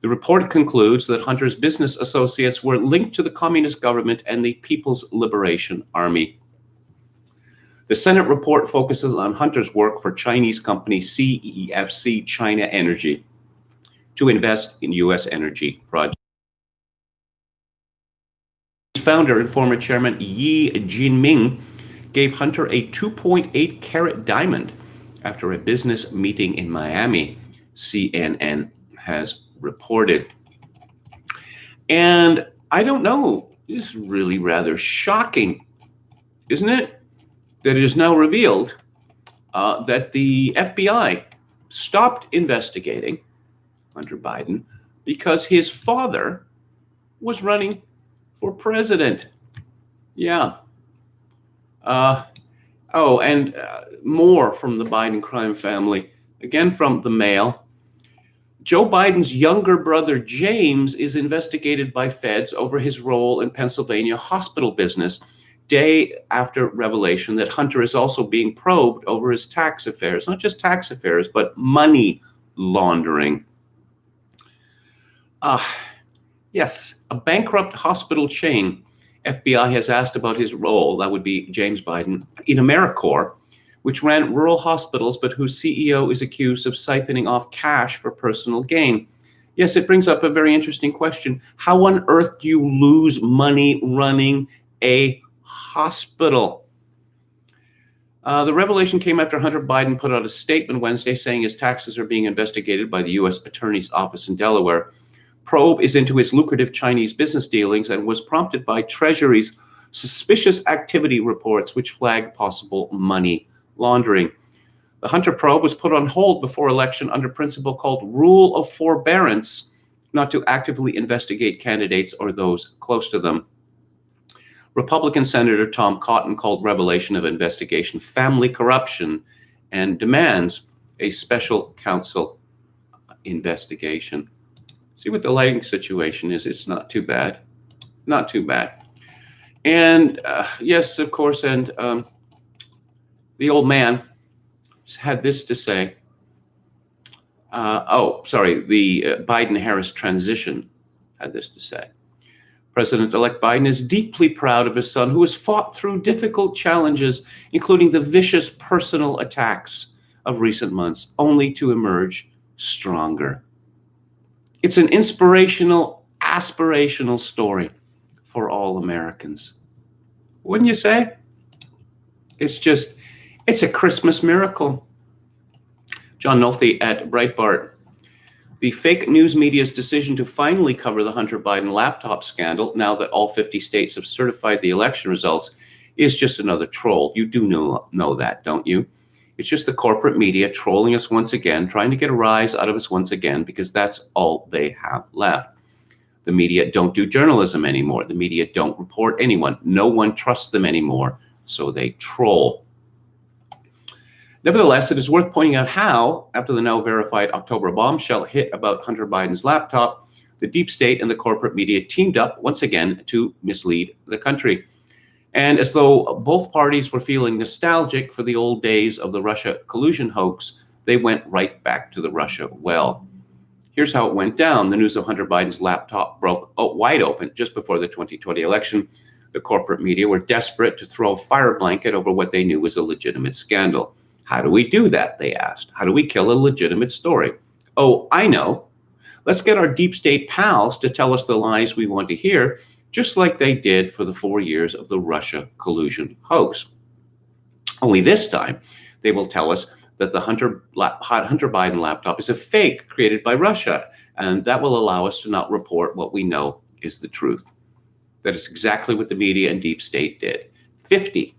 Speaker 1: The report concludes that Hunter's business associates were linked to the communist government and the People's Liberation Army. The Senate report focuses on Hunter's work for Chinese company CEFC China Energy to invest in U.S. energy projects. Founder and former chairman Yi Jinming gave Hunter a 2.8 carat diamond after a business meeting in Miami, CNN has reported. And I don't know, this is really rather shocking, isn't it? That it is now revealed that the FBI stopped investigating Hunter Biden because his father was running for president. Yeah. More from the Biden crime family. Again, from the Mail. Joe Biden's younger brother, James, is investigated by feds over his role in Pennsylvania hospital business, day after revelation that Hunter is also being probed over his tax affairs. Not just tax affairs, but money laundering. Yes, a bankrupt hospital chain. FBI has asked about his role, that would be James Biden, in AmeriCorps, which ran rural hospitals, but whose CEO is accused of siphoning off cash for personal gain. Yes, it brings up a very interesting question. How on earth do you lose money running a hospital? The revelation came after Hunter Biden put out a statement Wednesday saying his taxes are being investigated by the U.S. Attorney's Office in Delaware. Probe is into his lucrative Chinese business dealings and was prompted by Treasury's suspicious activity reports, which flag possible money laundering. The Hunter probe was put on hold before election under principle called rule of forbearance, not to actively investigate candidates or those close to them. Republican Senator Tom Cotton called revelation of investigation family corruption and demands a special counsel investigation. See what the lighting situation is. It's not too bad. Not too bad. And yes, of course, and the old man had this to say. The Biden-Harris transition had this to say. President-elect Biden is deeply proud of his son, who has fought through difficult challenges, including the vicious personal attacks of recent months, only to emerge stronger. It's an inspirational, aspirational story for all Americans. Wouldn't you say? It's a Christmas miracle. John Nolte at Breitbart. The fake news media's decision to finally cover the Hunter Biden laptop scandal, now that all 50 states have certified the election results, is just another troll. You do know that, don't you? It's just the corporate media trolling us once again, trying to get a rise out of us once again, because that's all they have left. The media don't do journalism anymore. The media don't report anyone. No one trusts them anymore, so they troll. Nevertheless, it is worth pointing out how, after the now verified October bombshell hit about Hunter Biden's laptop, the deep state and the corporate media teamed up once again to mislead the country. And as though both parties were feeling nostalgic for the old days of the Russia collusion hoax, they went right back to the Russia well. Here's how it went down. The news of Hunter Biden's laptop broke wide open just before the 2020 election. The corporate media were desperate to throw a fire blanket over what they knew was a legitimate scandal. How do we do that, they asked. How do we kill a legitimate story? Oh, I know. Let's get our deep state pals to tell us the lies we want to hear, just like they did for the 4 years of the Russia collusion hoax. Only this time, they will tell us that the Hunter Biden laptop is a fake created by Russia, and that will allow us to not report what we know is the truth. That is exactly what the media and deep state did. 50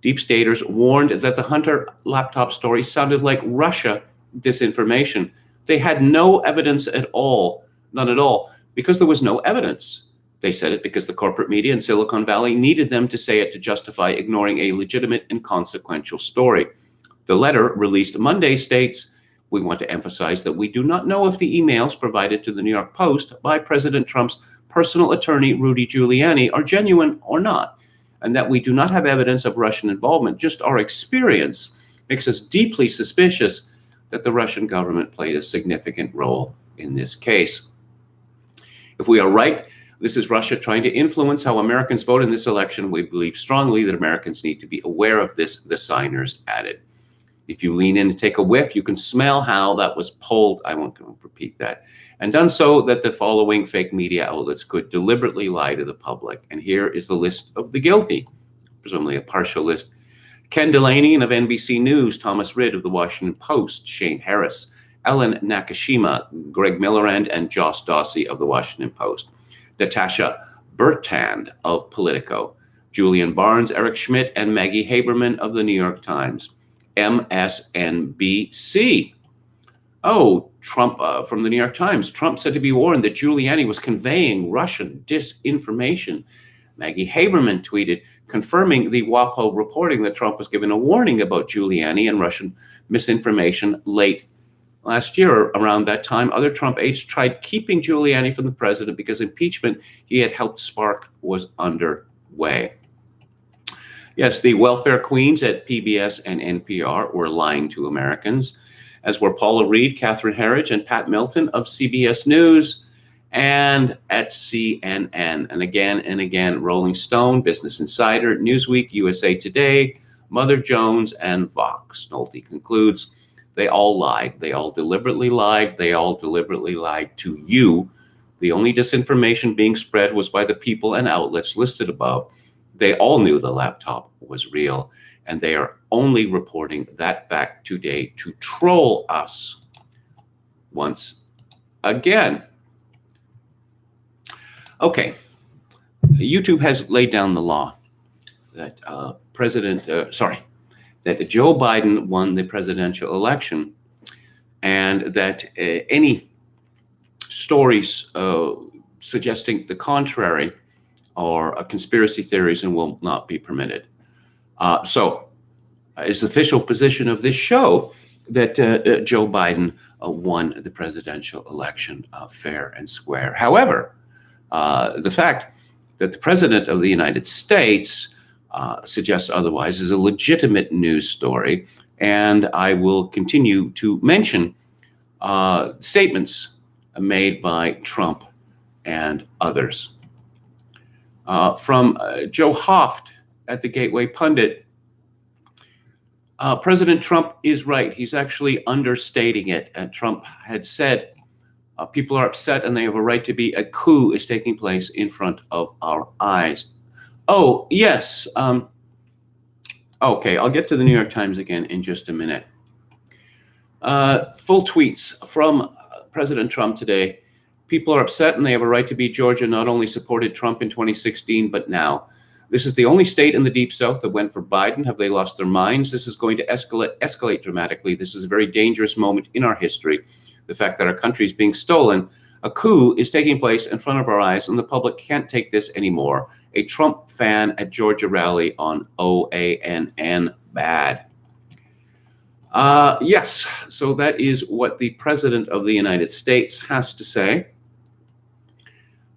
Speaker 1: deep staters warned that the Hunter laptop story sounded like Russia disinformation. They had no evidence at all, none at all, because there was no evidence. They said it because the corporate media in Silicon Valley needed them to say it to justify ignoring a legitimate and consequential story. The letter, released Monday, states, "We want to emphasize that we do not know if the emails provided to the New York Post by President Trump's personal attorney, Rudy Giuliani, are genuine or not, and that we do not have evidence of Russian involvement. Just our experience makes us deeply suspicious that the Russian government played a significant role in this case. If we are right, this is Russia trying to influence how Americans vote in this election. We believe strongly that Americans need to be aware of this," the signers added. If you lean in and take a whiff, you can smell how that was pulled. I won't repeat that. And done so that the following fake media outlets could deliberately lie to the public. And here is the list of the guilty, presumably a partial list. Ken Delaney of NBC News, Thomas Rid of the Washington Post, Shane Harris, Ellen Nakashima, Greg Millerand, and Joss Dawsey of the Washington Post. Natasha Bertrand of Politico, Julian Barnes, Eric Schmidt, and Maggie Haberman of the New York Times. MSNBC. Oh, Trump from the New York Times. Trump said to be warned that Giuliani was conveying Russian disinformation. Maggie Haberman tweeted, confirming the WAPO reporting that Trump was given a warning about Giuliani and Russian misinformation late last year. Around that time, other Trump aides tried keeping Giuliani from the president because impeachment he had helped spark was underway. Yes, the welfare queens at PBS and NPR were lying to Americans, as were Paula Reed, Catherine Herridge, and Pat Milton of CBS News and at CNN. And again, Rolling Stone, Business Insider, Newsweek, USA Today, Mother Jones, and Vox. Nolte concludes, They all lied. They all deliberately lied. They all deliberately lied to you. The only disinformation being spread was by the people and outlets listed above. They all knew the laptop was real, and they are only reporting that fact today to troll us once again. Okay, YouTube has laid down the law that that Joe Biden won the presidential election, and that any stories suggesting the contrary are conspiracy theories and will not be permitted. So it's the official position of this show that Joe Biden won the presidential election fair and square. However, the fact that the president of the United States suggests otherwise is a legitimate news story, and I will continue to mention statements made by Trump and others. From Joe Hoft at the Gateway Pundit, President Trump is right. He's actually understating it. And Trump had said, people are upset and they have a right to be. A coup is taking place in front of our eyes. Oh, yes. Okay, I'll get to the New York Times again in just a minute. Full tweets from President Trump today. People are upset and they have a right to be. Georgia not only supported Trump in 2016, but now. This is the only state in the Deep South that went for Biden. Have they lost their minds? This is going to escalate dramatically. This is a very dangerous moment in our history. The fact that our country is being stolen. A coup is taking place in front of our eyes, and the public can't take this anymore. A Trump fan at Georgia rally on OANN. Bad. Yes, so that is what the President of the United States has to say.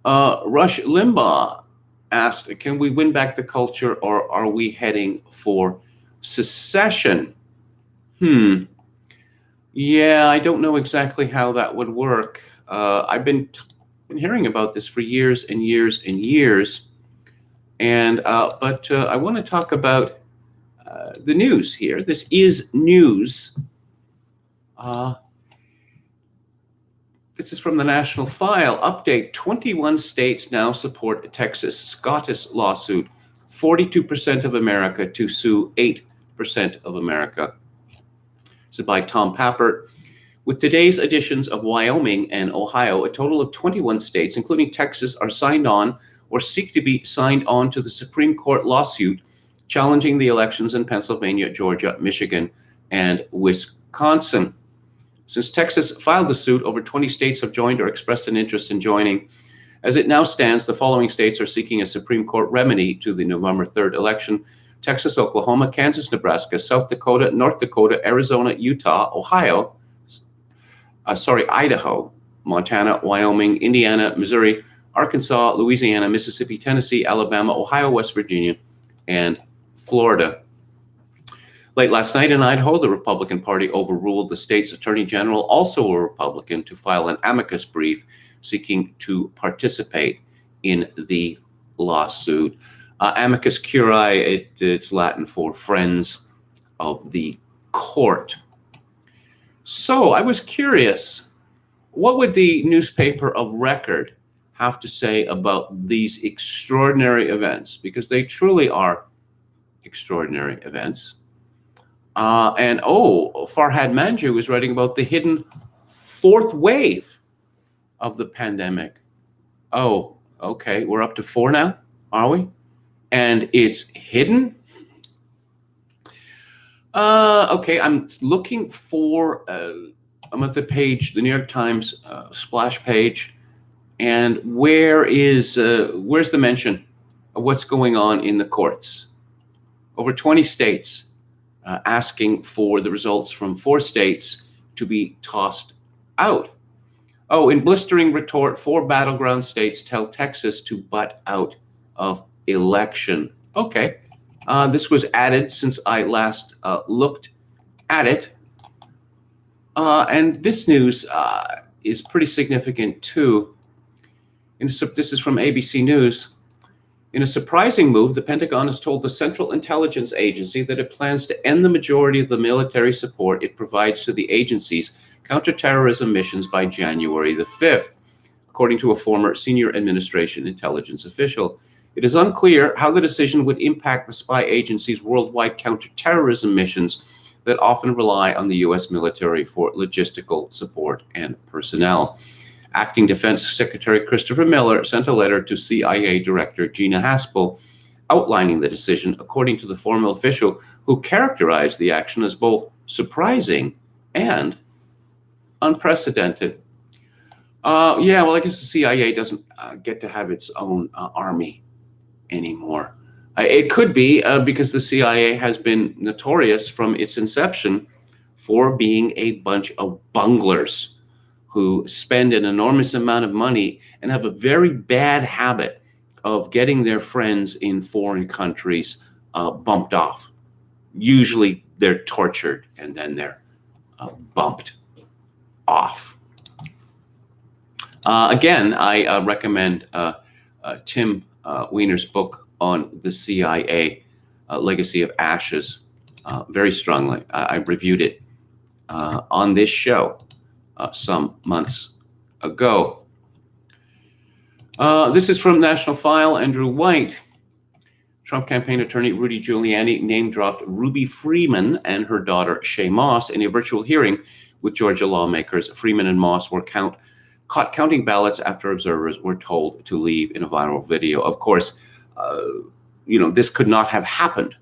Speaker 1: Rush Limbaugh asked, can we win back the culture, or are we heading for secession? Yeah, I don't know exactly how that would work. I've been hearing about this for years and years and years. But I want to talk about the news here. This is news. This is from the National File. Update, 21 states now support Texas Scottish lawsuit. 42% of America to sue 8% of America. This is by Tom Pappert. With today's additions of Wyoming and Ohio, a total of 21 states, including Texas, are signed on or seek to be signed on to the Supreme Court lawsuit challenging the elections in Pennsylvania, Georgia, Michigan, and Wisconsin. Since Texas filed the suit, over 20 states have joined or expressed an interest in joining. As it now stands, the following states are seeking a Supreme Court remedy to the November 3rd election: Texas, Oklahoma, Kansas, Nebraska, South Dakota, North Dakota, Arizona, Utah, Idaho, Montana, Wyoming, Indiana, Missouri, Arkansas, Louisiana, Mississippi, Tennessee, Alabama, Ohio, West Virginia, and Florida. Late last night in Idaho, the Republican Party overruled the state's attorney general, also a Republican, to file an amicus brief seeking to participate in the lawsuit. Amicus curiae, it's Latin for friends of the court. So I was curious, what would the newspaper of record have to say about these extraordinary events? Because they truly are extraordinary events. Farhad Manjoo is writing about the hidden fourth wave of the pandemic. Oh, okay, we're up to 4 now, are we? And it's hidden? Okay, I'm looking for, I'm at the page, the New York Times splash page, and where's the mention of what's going on in the courts? Over 20 states asking for the results from 4 states to be tossed out. Oh, in blistering retort, 4 battleground states tell Texas to butt out of election. Okay, this was added since I last looked at it. And this news is pretty significant too. And so this is from ABC News. In a surprising move, the Pentagon has told the Central Intelligence Agency that it plans to end the majority of the military support it provides to the agency's counterterrorism missions by January the 5th, according to a former senior administration intelligence official. It is unclear how the decision would impact the spy agency's worldwide counterterrorism missions that often rely on the U.S. military for logistical support and personnel. Acting Defense Secretary Christopher Miller sent a letter to CIA Director Gina Haspel outlining the decision, according to the former official, who characterized the action as both surprising and unprecedented. Yeah, well, I guess the CIA doesn't get to have its own army anymore. It could be because the CIA has been notorious from its inception for being a bunch of bunglers who spend an enormous amount of money and have a very bad habit of getting their friends in foreign countries bumped off. Usually they're tortured and then they're bumped off. Again, I recommend Tim Weiner's book on the CIA, Legacy of Ashes, very strongly. I reviewed it on this show some months ago. This is from National File. Andrew White. Trump campaign attorney Rudy Giuliani name-dropped Ruby Freeman and her daughter Shay Moss in a virtual hearing with Georgia lawmakers. Freeman and Moss were caught counting ballots after observers were told to leave in a viral video. Of course, this could not have happened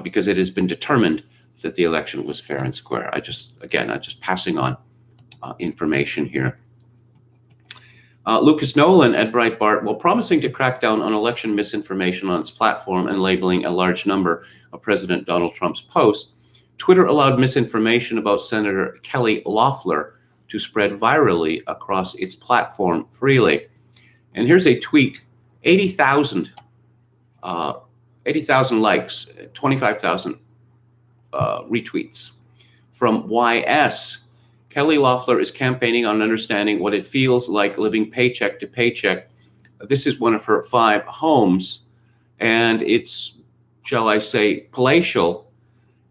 Speaker 1: because it has been determined that the election was fair and square. I'm just passing on information here. Lucas Nolan at Breitbart, while promising to crack down on election misinformation on its platform and labeling a large number of President Donald Trump's posts, Twitter allowed misinformation about Senator Kelly Loeffler to spread virally across its platform freely. And here's a tweet: 80,000 likes, 25,000 retweets from YS. Kelly Loeffler is campaigning on understanding what it feels like living paycheck to paycheck. This is one of her 5 homes, and it's, shall I say, palatial.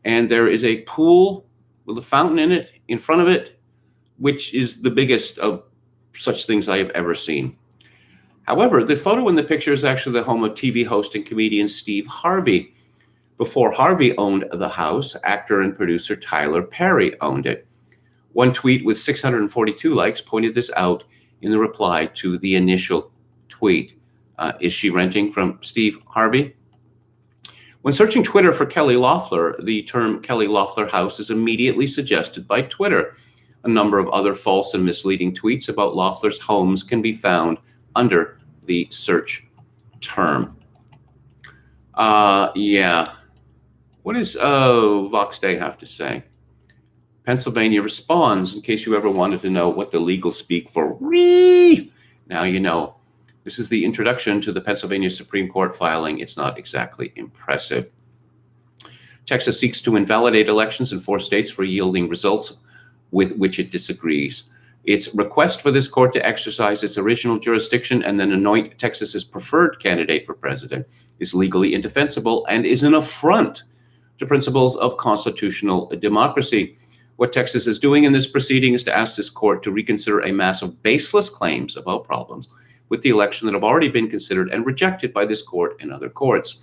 Speaker 1: And there is a pool with a fountain in it, in front of it, which is the biggest of such things I have ever seen. However, the photo in the picture is actually the home of TV host and comedian Steve Harvey. Before Harvey owned the house, actor and producer Tyler Perry owned it. One tweet with 642 likes pointed this out in the reply to the initial tweet. Is she renting from Steve Harvey? When searching Twitter for Kelly Loeffler, the term Kelly Loeffler House is immediately suggested by Twitter. A number of other false and misleading tweets about Loeffler's homes can be found under the search term. Yeah. What does Vox Day have to say? Pennsylvania responds, in case you ever wanted to know what the legal speak for "ree." Now you know. This is the introduction to the Pennsylvania Supreme Court filing. It's not exactly impressive. Texas seeks to invalidate elections in 4 states for yielding results with which it disagrees. Its request for this court to exercise its original jurisdiction and then anoint Texas's preferred candidate for president is legally indefensible and is an affront to principles of constitutional democracy. What Texas is doing in this proceeding is to ask this court to reconsider a mass of baseless claims about problems with the election that have already been considered and rejected by this court and other courts.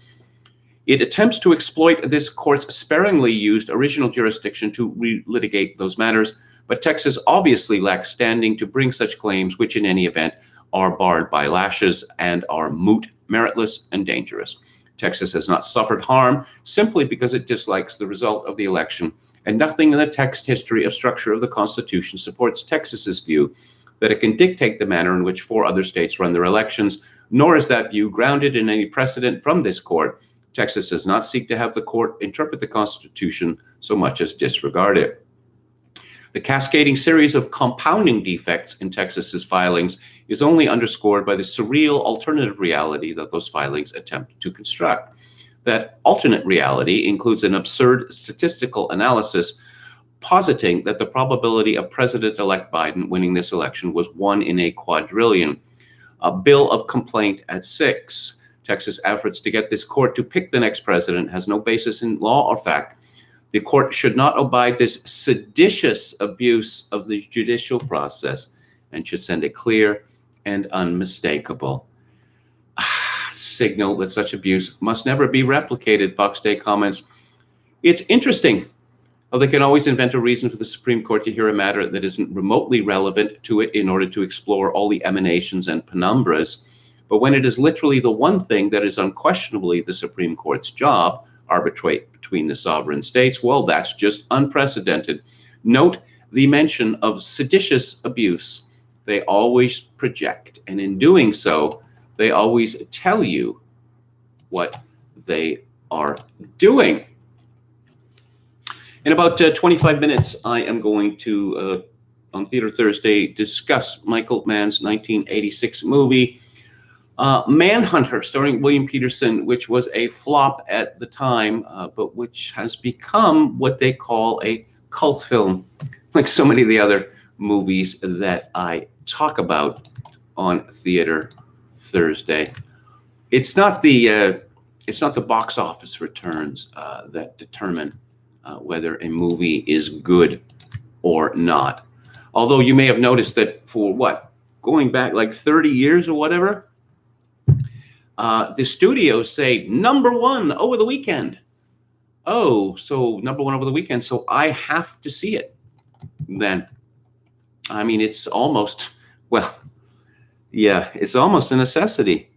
Speaker 1: It attempts to exploit this court's sparingly used original jurisdiction to relitigate those matters, but Texas obviously lacks standing to bring such claims, which in any event are barred by lashes and are moot, meritless, and dangerous. Texas has not suffered harm simply because it dislikes the result of the election, and nothing in the text history of structure of the Constitution supports Texas's view that it can dictate the manner in which 4 other states run their elections, nor is that view grounded in any precedent from this court. Texas does not seek to have the court interpret the Constitution so much as disregard it. The cascading series of compounding defects in Texas's filings is only underscored by the surreal alternative reality that those filings attempt to construct. That alternate reality includes an absurd statistical analysis positing that the probability of President-elect Biden winning this election was 1 in a quadrillion. A bill of complaint at 6. Texas' efforts to get this court to pick the next president has no basis in law or fact. The court should not abide this seditious abuse of the judicial process and should send a clear and unmistakable signal that such abuse must never be replicated. Fox Day comments, it's interesting how they can always invent a reason for the Supreme Court to hear a matter that isn't remotely relevant to it in order to explore all the emanations and penumbras. But when it is literally the one thing that is unquestionably the Supreme Court's job, arbitrate between the sovereign states, well, that's just unprecedented. Note the mention of seditious abuse. They always project, and in doing so, they always tell you what they are doing. In about 25 minutes, I am going to, on Theater Thursday, discuss Michael Mann's 1986 movie, Manhunter, starring William Peterson, which was a flop at the time, but which has become what they call a cult film, like so many of the other movies that I talk about on Theater Thursday. It's not the box office returns that determine whether a movie is good or not. Although you may have noticed that for going back like 30 years or whatever, the studios say #1 over the weekend. Oh, so #1 over the weekend. So I have to see it then. I mean, it's almost, it's almost a necessity.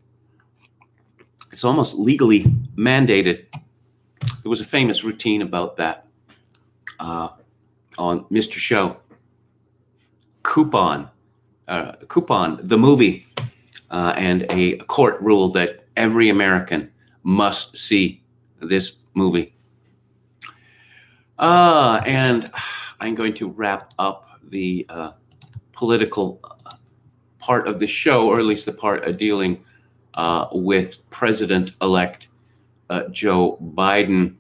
Speaker 1: It's almost legally mandated. There was a famous routine about that on Mr. Show. Coupon, the movie. And a court ruled that every American must see this movie. And I'm going to wrap up the political part of the show, or at least the part dealing with President-elect Joe Biden.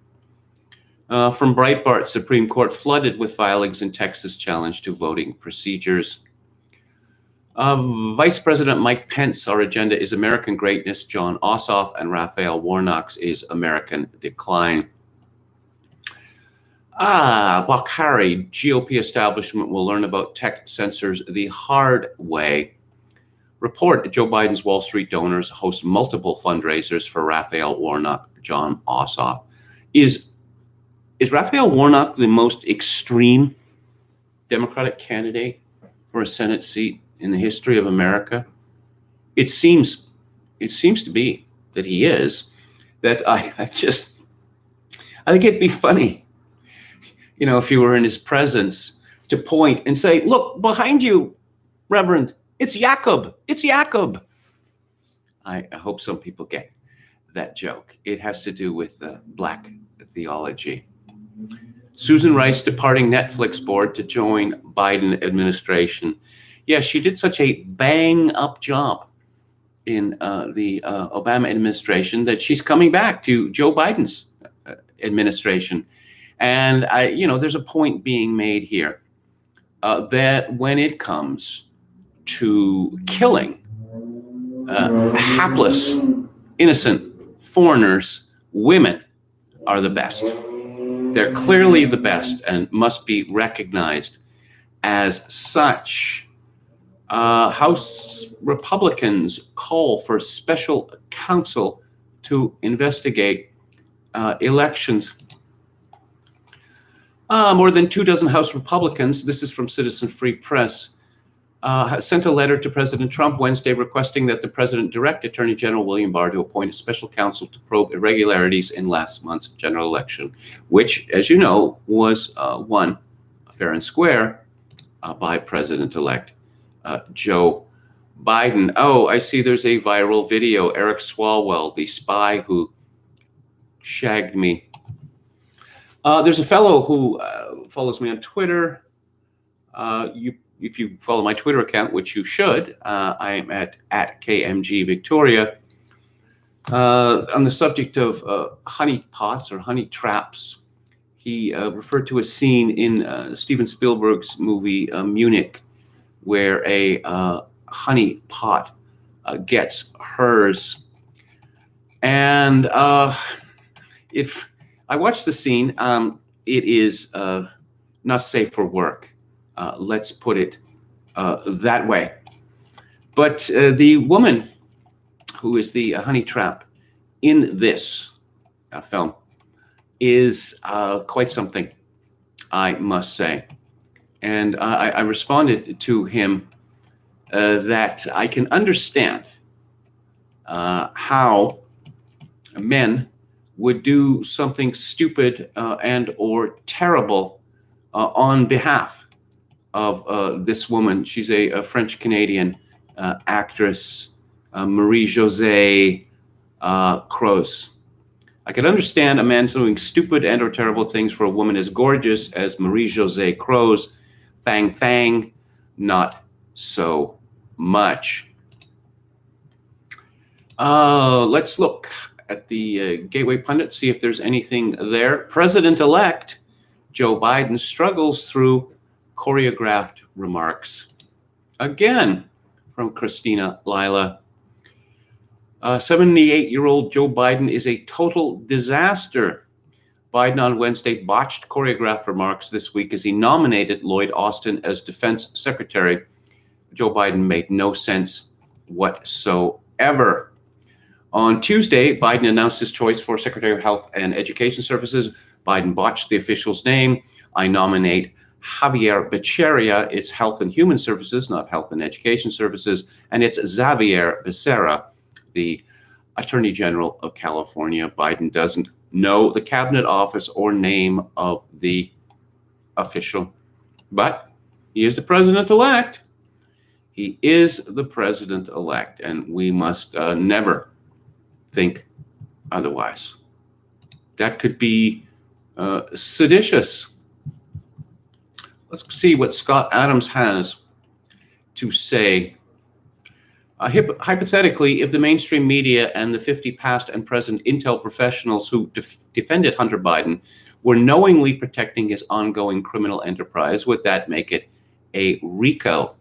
Speaker 1: From Breitbart, Supreme Court flooded with filings in Texas challenge to voting procedures. Vice President Mike Pence, our agenda is American greatness. John Ossoff and Raphael Warnock's is American decline. Bakari, GOP establishment will learn about tech censors the hard way. Report, Joe Biden's Wall Street donors host multiple fundraisers for Raphael Warnock, John Ossoff. Is Raphael Warnock the most extreme Democratic candidate for a Senate seat in the history of America? It seems to be that he is. That I think it'd be funny, if you were in his presence, to point and say, "Look behind you, Reverend. It's Jacob. It's Jacob." I hope some people get that joke. It has to do with black theology. Susan Rice departing Netflix board to join Biden administration. Yeah, she did such a bang-up job in the Obama administration that she's coming back to Joe Biden's administration. And there's a point being made here that when it comes to killing hapless, innocent foreigners, women are the best. They're clearly the best and must be recognized as such. House Republicans call for special counsel to investigate elections. More than 24 House Republicans, this is from Citizen Free Press, sent a letter to President Trump Wednesday requesting that the president direct Attorney General William Barr to appoint a special counsel to probe irregularities in last month's general election, which, as you know, was won fair and square by President-elect Joe Biden. Oh, I see there's a viral video. Eric Swalwell, the spy who shagged me. There's a fellow who follows me on Twitter. If you follow my Twitter account, which you should, I am at KMG Victoria. On the subject of honey pots or honey traps, he referred to a scene in Steven Spielberg's movie Munich, where a honey pot gets hers. And if I watched the scene, it is not safe for work. Let's put it that way. But the woman who is the honey trap in this film is quite something, I must say. And I responded to him that I can understand how men would do something stupid and or terrible on behalf of this woman. She's a French-Canadian actress, Marie-Josée Croze. I could understand a man doing stupid and or terrible things for a woman as gorgeous as Marie-Josée Croze. Fang Fang, not so much. Let's look at the Gateway Pundit, see if there's anything there. President-elect Joe Biden struggles through choreographed remarks. Again, from Christina Lila. 78-year-old Joe Biden is a total disaster. Biden on Wednesday botched choreographed remarks this week as he nominated Lloyd Austin as defense secretary. Joe Biden made no sense whatsoever. On Tuesday, Biden announced his choice for Secretary of Health and Education Services. Biden botched the official's name. I nominate Javier Becerra. It's Health and Human Services, not Health and Education Services. And it's Xavier Becerra, the Attorney General of California. Biden doesn't know the cabinet office or name of the official, but he is the president-elect. He is the president-elect, and we must never think otherwise. That could be seditious. Let's see what Scott Adams has to say. Hypothetically, if the mainstream media and the 50 past and present intel professionals who defended Hunter Biden were knowingly protecting his ongoing criminal enterprise, would that make it a RICO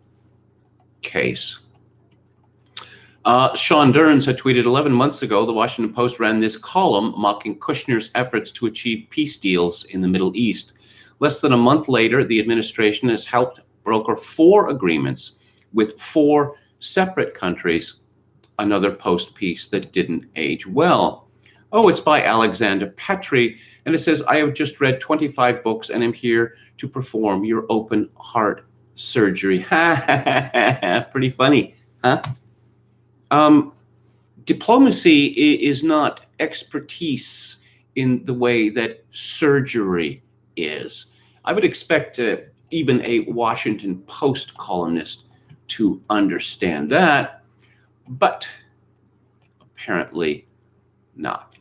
Speaker 1: case? Sean Derns had tweeted 11 months ago, the Washington Post ran this column mocking Kushner's efforts to achieve peace deals in the Middle East. Less than a month later, the administration has helped broker 4 agreements with 4 separate countries, another Post piece that didn't age well. Oh, it's by Alexander Petrie, and it says, I have just read 25 books and am here to perform your open heart surgery. Pretty funny, huh? Diplomacy is not expertise in the way that surgery is. I would expect even a Washington Post columnist to understand that, but apparently not.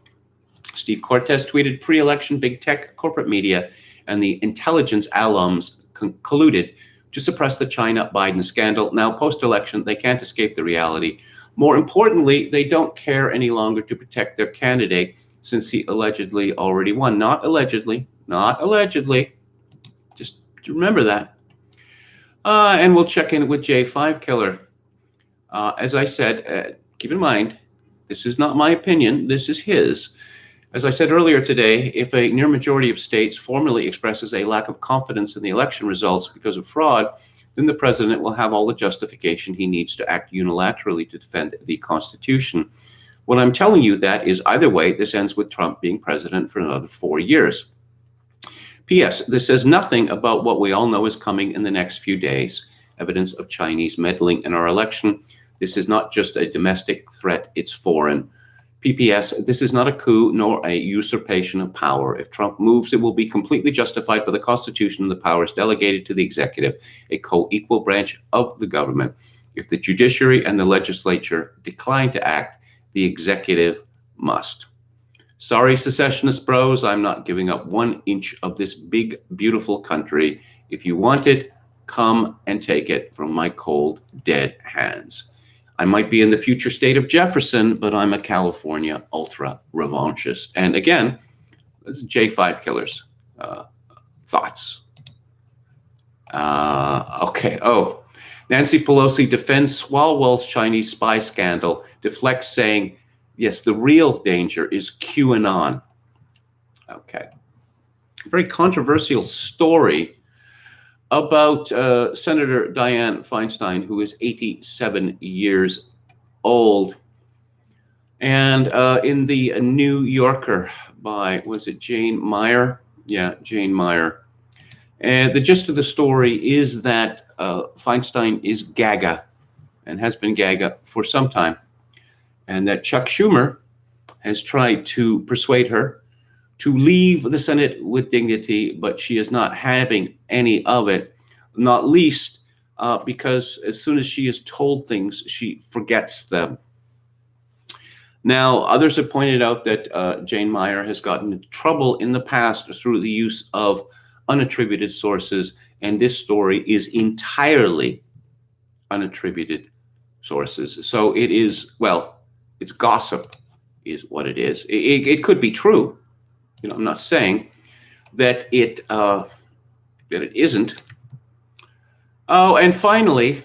Speaker 1: Steve Cortes tweeted, pre-election big tech, corporate media, and the intelligence alums colluded to suppress the China-Biden scandal. Now, post-election, they can't escape the reality. More importantly, they don't care any longer to protect their candidate since he allegedly already won. Not allegedly, not allegedly. Just remember that. And we'll check in with J5 Killer. As I said, keep in mind, this is not my opinion, this is his. As I said earlier today, if a near majority of states formally expresses a lack of confidence in the election results because of fraud, then the president will have all the justification he needs to act unilaterally to defend the Constitution. What I'm telling you that is either way, this ends with Trump being president for another 4 years. P.S. This says nothing about what we all know is coming in the next few days, evidence of Chinese meddling in our election. This is not just a domestic threat, it's foreign. PPS, this is not a coup nor a usurpation of power. If Trump moves, it will be completely justified by the Constitution and the powers delegated to the executive, a co-equal branch of the government. If the judiciary and the legislature decline to act, the executive must. Sorry, secessionist bros, I'm not giving up 1 inch of this big, beautiful country. If you want it, come and take it from my cold, dead hands. I might be in the future state of Jefferson, but I'm a California ultra-revanchist. And again, this is J5 Killer's thoughts. Okay. Oh, Nancy Pelosi defends Swalwell's Chinese spy scandal, deflects saying Yes, the real danger is QAnon. Okay. A very controversial story about Senator Dianne Feinstein, who is 87 years old. And in the New Yorker by, was it Jane Meyer? Yeah, Jane Meyer. And the gist of the story is that Feinstein is gaga and has been gaga for some time. And that Chuck Schumer has tried to persuade her to leave the Senate with dignity, but she is not having any of it, not least because as soon as she is told things, she forgets them. Now, others have pointed out that Jane Meyer has gotten into trouble in the past through the use of unattributed sources, and this story is entirely unattributed sources. So it is, well, it's gossip is what it is. It could be true. You know, I'm not saying that it isn't. Oh, and finally,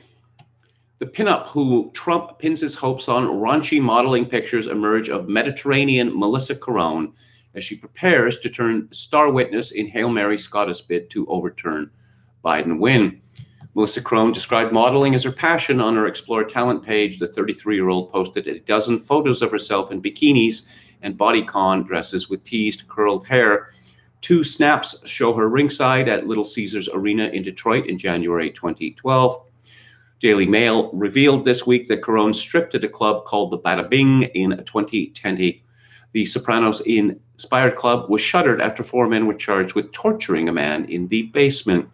Speaker 1: the pinup who Trump pins his hopes on, raunchy modeling pictures emerge of Mediterranean Melissa Carone as she prepares to turn star witness in Hail Mary Scottish bid to overturn Biden win. Melissa Carone described modeling as her passion on her Explore Talent page. The 33-year-old posted a dozen photos of herself in bikinis and bodycon dresses with teased curled hair. 2 snaps show her ringside at Little Caesars Arena in Detroit in January 2012. Daily Mail revealed this week that Carone stripped at a club called the Bada Bing in 2020. The Sopranos-inspired club was shuttered after 4 men were charged with torturing a man in the basement.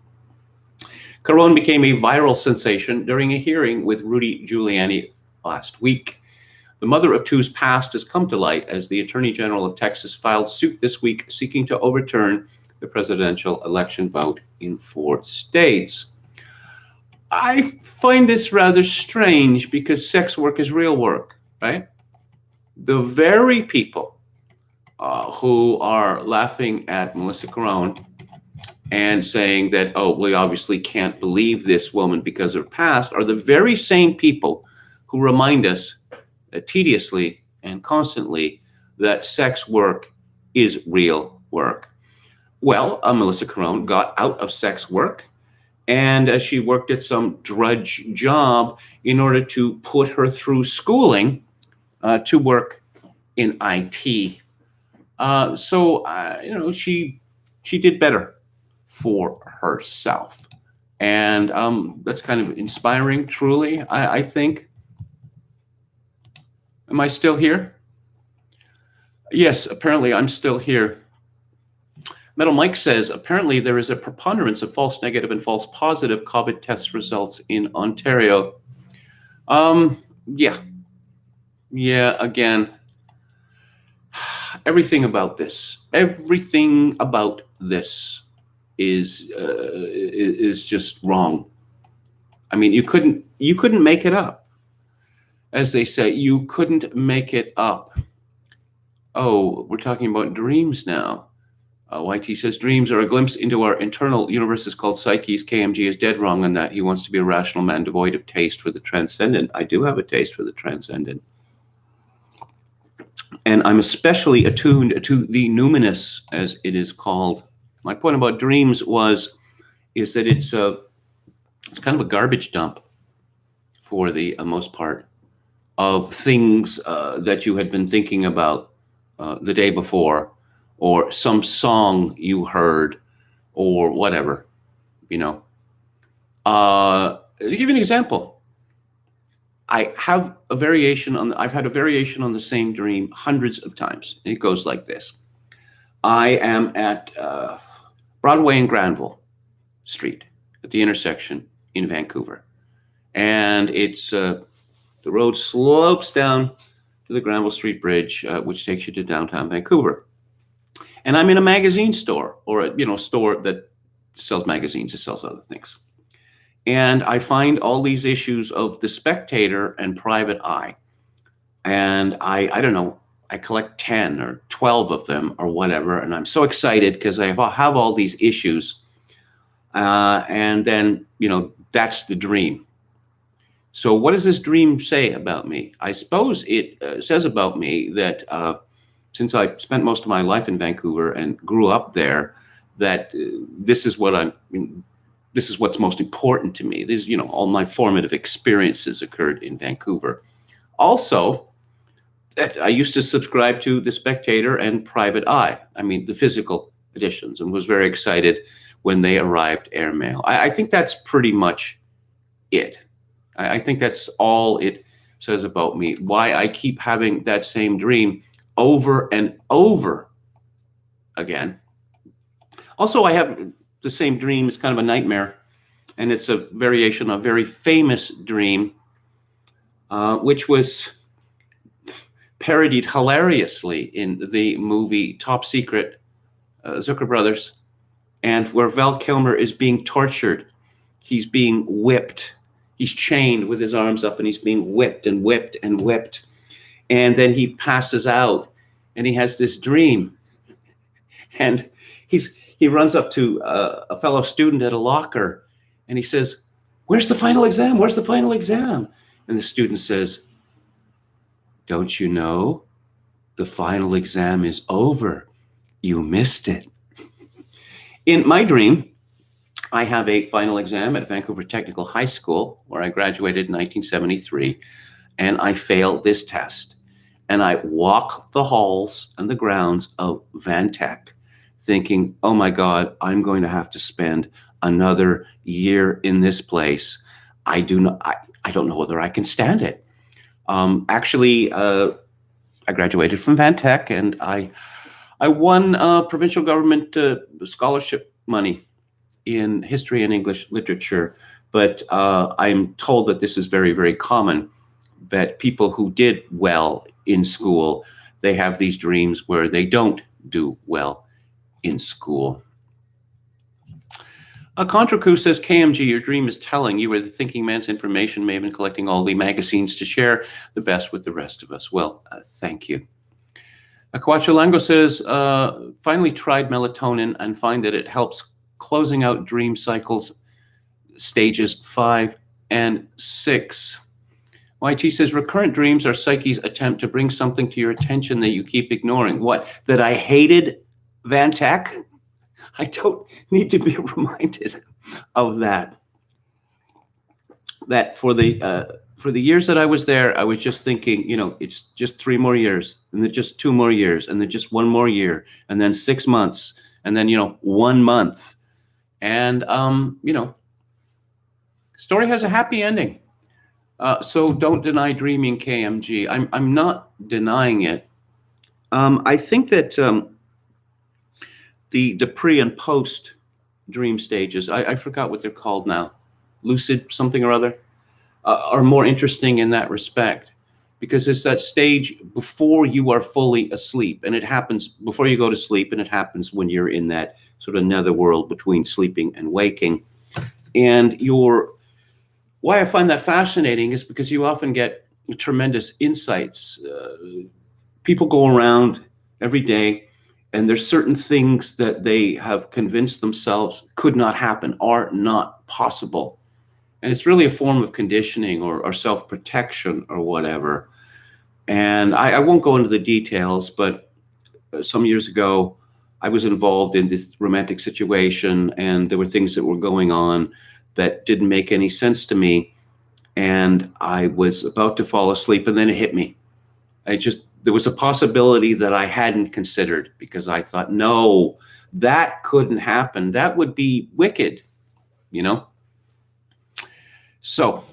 Speaker 1: Carone became a viral sensation during a hearing with Rudy Giuliani last week. The mother of 2's past has come to light as the Attorney General of Texas filed suit this week seeking to overturn the presidential election vote in 4 states. I find this rather strange because sex work is real work, right? The very people who are laughing at Melissa Carone and saying that, oh, we obviously can't believe this woman because of her past, are the very same people who remind us tediously and constantly that sex work is real work. Well, Melissa Carone got out of sex work, and she worked at some drudge job in order to put her through schooling to work in IT. So she did better for herself. And that's kind of inspiring, truly, I think. Am I still here? Yes, apparently I'm still here. Metal Mike says, apparently there is a preponderance of false negative and false positive COVID test results in Ontario. Yeah, again, everything about this is just wrong. I mean, you couldn't make it up. As they say, you couldn't make it up. Oh, we're talking about dreams now. YT says, dreams are a glimpse into our internal universes called psyches. KMG is dead wrong on that. He wants to be a rational man devoid of taste for the transcendent. I do have a taste for the transcendent. And I'm especially attuned to the numinous, as it is called. My point about dreams is that it's kind of a garbage dump for the most part of things that you had been thinking about the day before, or some song you heard, or whatever, To give you an example, I've had a variation on the same dream hundreds of times. It goes like this. I am at Broadway and Granville Street at the intersection in Vancouver. And it's the road slopes down to the Granville Street Bridge, which takes you to downtown Vancouver. And I'm in a magazine store, or a store that sells magazines, it sells other things. And I find all these issues of The Spectator and Private Eye. And I don't know, I collect 10 or 12 of them or whatever. And I'm so excited because I have all these issues. And then, that's the dream. So what does this dream say about me? I suppose it says about me that since I spent most of my life in Vancouver and grew up there, that this is what this is what's most important to me. These, all my formative experiences occurred in Vancouver. Also, that I used to subscribe to The Spectator and Private Eye. I mean, the physical editions, and was very excited when they arrived airmail. I think that's pretty much it. I think that's all it says about me. Why I keep having that same dream over and over again. Also, I have the same dream. It's kind of a nightmare, and it's a variation of a very famous dream, which was parodied hilariously in the movie Top Secret, Zucker Brothers, and where Val Kilmer is being tortured. He's being whipped. He's chained with his arms up, and he's being whipped and whipped and whipped. And then he passes out, and he has this dream. And he runs up to a fellow student at a locker, and he says, "Where's the final exam? Where's the final exam?" And the student says, "Don't you know? The final exam is over. You missed it." In my dream, I have a final exam at Vancouver Technical High School, where I graduated in 1973, and I failed this test. And I walk the halls and the grounds of Vantech thinking, oh my God, I'm going to have to spend another year in this place. I don't know whether I can stand it. Actually, I graduated from Vantech, and I won provincial government scholarship money in history and English literature. But I'm told that this is very, very common, that people who did well in school, they have these dreams where they don't do well in school. Contracu says, KMG, your dream is telling. You were the thinking man's information maven, collecting all the magazines to share the best with the rest of us. Well, thank you. Aquachalango says, finally tried melatonin and find that it helps closing out dream cycles, stages 5 and 6. YT says, recurrent dreams are psyche's attempt to bring something to your attention that you keep ignoring. What? That I hated Vantech? I don't need to be reminded of that. That for the years that I was there, I was just thinking, it's just 3 more years, and then just 2 more years, and then just 1 more year, and then 6 months, and then 1 month, and story has a happy ending. So don't deny dreaming, KMG. I'm not denying it. I think that the pre and post dream stages, I forgot what they're called now, lucid something or other, are more interesting in that respect, because it's that stage before you are fully asleep, and it happens before you go to sleep, and it happens when you're in that sort of netherworld between sleeping and waking. And why I find that fascinating is because you often get tremendous insights. People go around every day, and there's certain things that they have convinced themselves could not happen, are not possible. And it's really a form of conditioning or self-protection or whatever. And I won't go into the details, but some years ago, I was involved in this romantic situation, and there were things that were going on that didn't make any sense to me. And I was about to fall asleep, and then it hit me. There was a possibility that I hadn't considered, because I thought, no, that couldn't happen. That would be wicked, So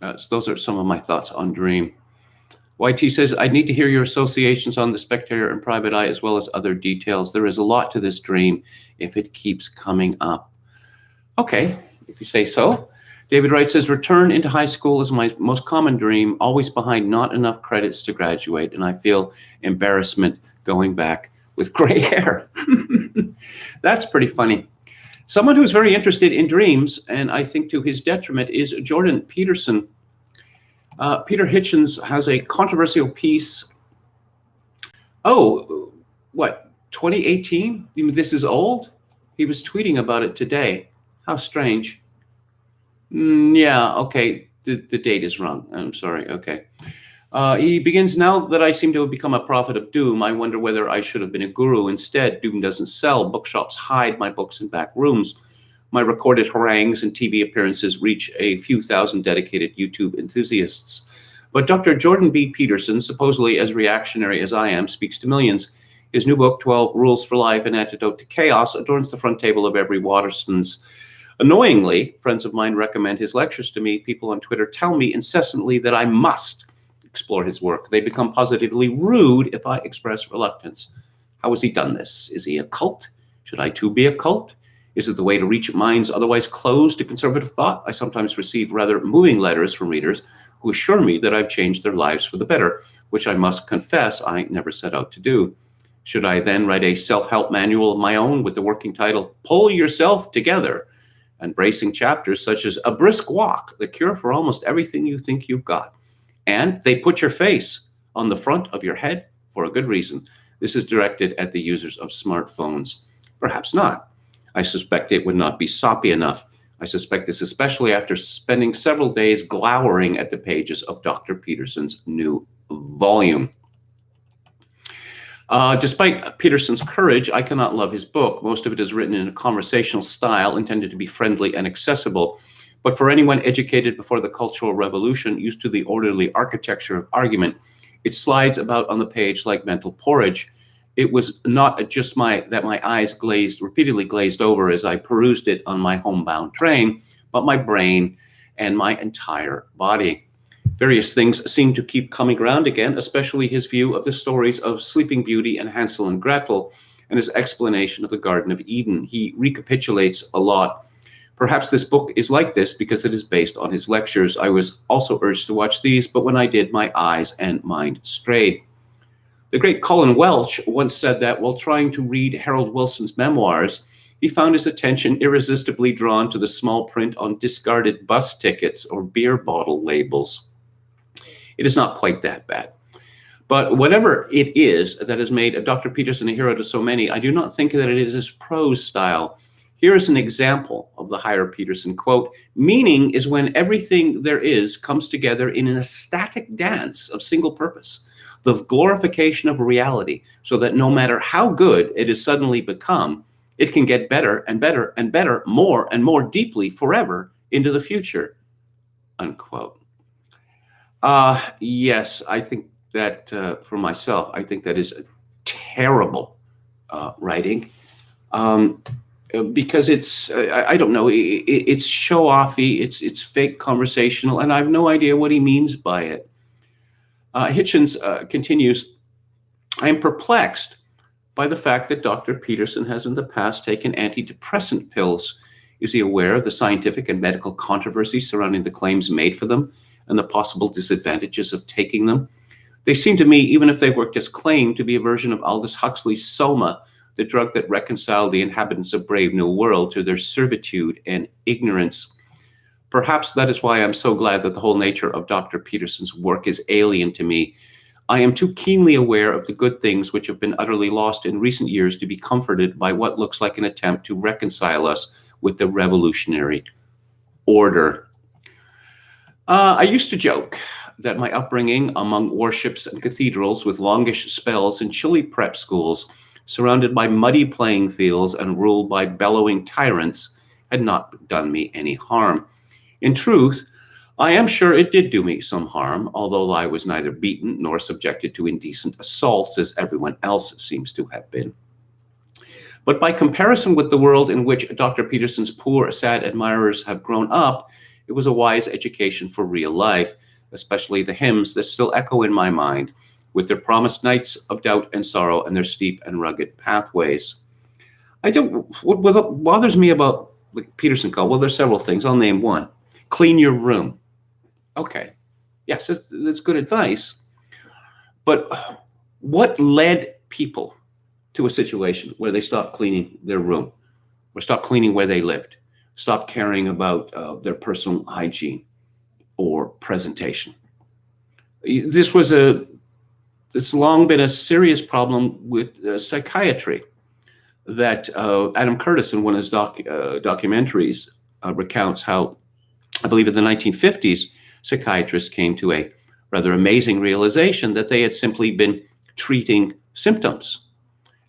Speaker 1: those are some of my thoughts on dream. YT says, I need to hear your associations on The Spectator and Private Eye, as well as other details. There is a lot to this dream if it keeps coming up. Okay, if you say so. David Wright says, return into high school is my most common dream, always behind not enough credits to graduate, and I feel embarrassment going back with gray hair. That's pretty funny. Someone who's very interested in dreams, and I think to his detriment, is Jordan Peterson. Peter Hitchens has a controversial piece. Oh, what, 2018? This is old? He was tweeting about it today. How strange. Yeah, okay. the date is wrong. I'm sorry. Okay. He begins, now that I seem to have become a prophet of doom, I wonder whether I should have been a guru instead. Doom doesn't sell. Bookshops hide my books in back rooms. My recorded harangues and TV appearances reach a few thousand dedicated YouTube enthusiasts. But Dr. Jordan B. Peterson, supposedly as reactionary as I am, speaks to millions. His new book, 12 Rules for Life, An Antidote to Chaos, adorns the front table of every Waterston's. Annoyingly, friends of mine recommend his lectures to me. People on Twitter tell me incessantly that I must explore his work. They become positively rude if I express reluctance. How has he done this? Is he a cult? Should I too be a cult? Is it the way to reach minds otherwise closed to conservative thought? I sometimes receive rather moving letters from readers who assure me that I've changed their lives for the better, which I must confess I never set out to do. Should I then write a self-help manual of my own with the working title, Pull Yourself Together, and bracing chapters such as A Brisk Walk, the cure for almost everything you think you've got? And they put your face on the front of your head for a good reason. This is directed at the users of smartphones. Perhaps not. I suspect it would not be soppy enough. I suspect this especially after spending several days glowering at the pages of Dr. Peterson's new volume. Despite Peterson's courage, I cannot love his book. Most of it is written in a conversational style intended to be friendly and accessible. But for anyone educated before the Cultural Revolution, used to the orderly architecture of argument, it slides about on the page like mental porridge. It was not just that my eyes repeatedly glazed over as I perused it on my homebound train, but my brain and my entire body. Various things seem to keep coming around again, especially his view of the stories of Sleeping Beauty and Hansel and Gretel, and his explanation of the Garden of Eden. He recapitulates a lot. Perhaps this book is like this because it is based on his lectures. I was also urged to watch these, but when I did, my eyes and mind strayed. The great Colin Welch once said that while trying to read Harold Wilson's memoirs, he found his attention irresistibly drawn to the small print on discarded bus tickets or beer bottle labels. It is not quite that bad. But whatever it is that has made Dr. Peterson a hero to so many, I do not think that it is his prose style. Here is an example of the higher Peterson quote: "Meaning is when everything there is comes together in an ecstatic dance of single purpose, the glorification of reality, so that no matter how good it has suddenly become, it can get better and better and better, more and more deeply forever into the future." Unquote. Yes, I think that for myself, I think that is a terrible writing. Because it's, I don't know, it's show-offy, it's fake conversational, and I have no idea what he means by it. Hitchens continues, "I am perplexed by the fact that Dr. Peterson has in the past taken antidepressant pills. Is he aware of the scientific and medical controversy surrounding the claims made for them and the possible disadvantages of taking them? They seem to me, even if they worked as claimed, to be a version of Aldous Huxley's Soma, the drug that reconciled the inhabitants of Brave New World to their servitude and ignorance. Perhaps that is why I'm so glad that the whole nature of Dr. Peterson's work is alien to me. I am too keenly aware of the good things which have been utterly lost in recent years to be comforted by what looks like an attempt to reconcile us with the revolutionary order." I used to joke that my upbringing among warships and cathedrals with longish spells in chilly prep schools, surrounded by muddy playing fields and ruled by bellowing tyrants, had not done me any harm. In truth, I am sure it did do me some harm, although I was neither beaten nor subjected to indecent assaults as everyone else seems to have been. But by comparison with the world in which Dr. Peterson's poor, sad admirers have grown up, it was a wise education for real life, especially the hymns that still echo in my mind, with their promised nights of doubt and sorrow and their steep and rugged pathways. What bothers me about Peterson called, well, there's several things. I'll name one. Clean your room. Okay. Yes, that's good advice. But what led people to a situation where they stopped cleaning their room or stopped cleaning where they lived, stopped caring about their personal hygiene or presentation? It's long been a serious problem with psychiatry that Adam Curtis in one of his documentaries recounts how, I believe in the 1950s, psychiatrists came to a rather amazing realization that they had simply been treating symptoms.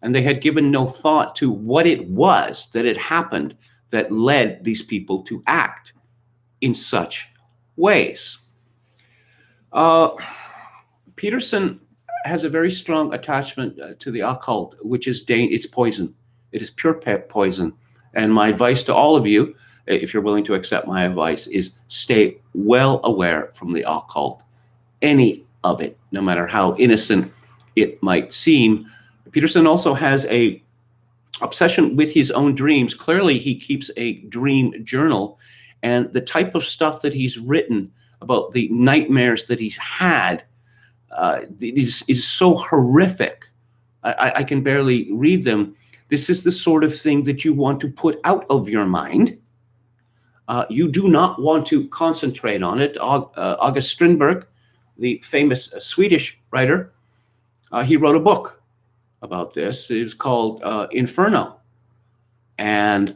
Speaker 1: And they had given no thought to what it was that had happened that led these people to act in such ways. Peterson has a very strong attachment to the occult, which is it's poison. It is pure poison. And my advice to all of you, if you're willing to accept my advice, is stay well aware from the occult, any of it, no matter how innocent it might seem. Peterson also has a obsession with his own dreams. Clearly, he keeps a dream journal, and the type of stuff that he's written about the nightmares that he's had is so horrific. I can barely read them. This is the sort of thing that you want to put out of your mind. You do not want to concentrate on it. August Strindberg, the famous Swedish writer, he wrote a book about this. It was called Inferno. And,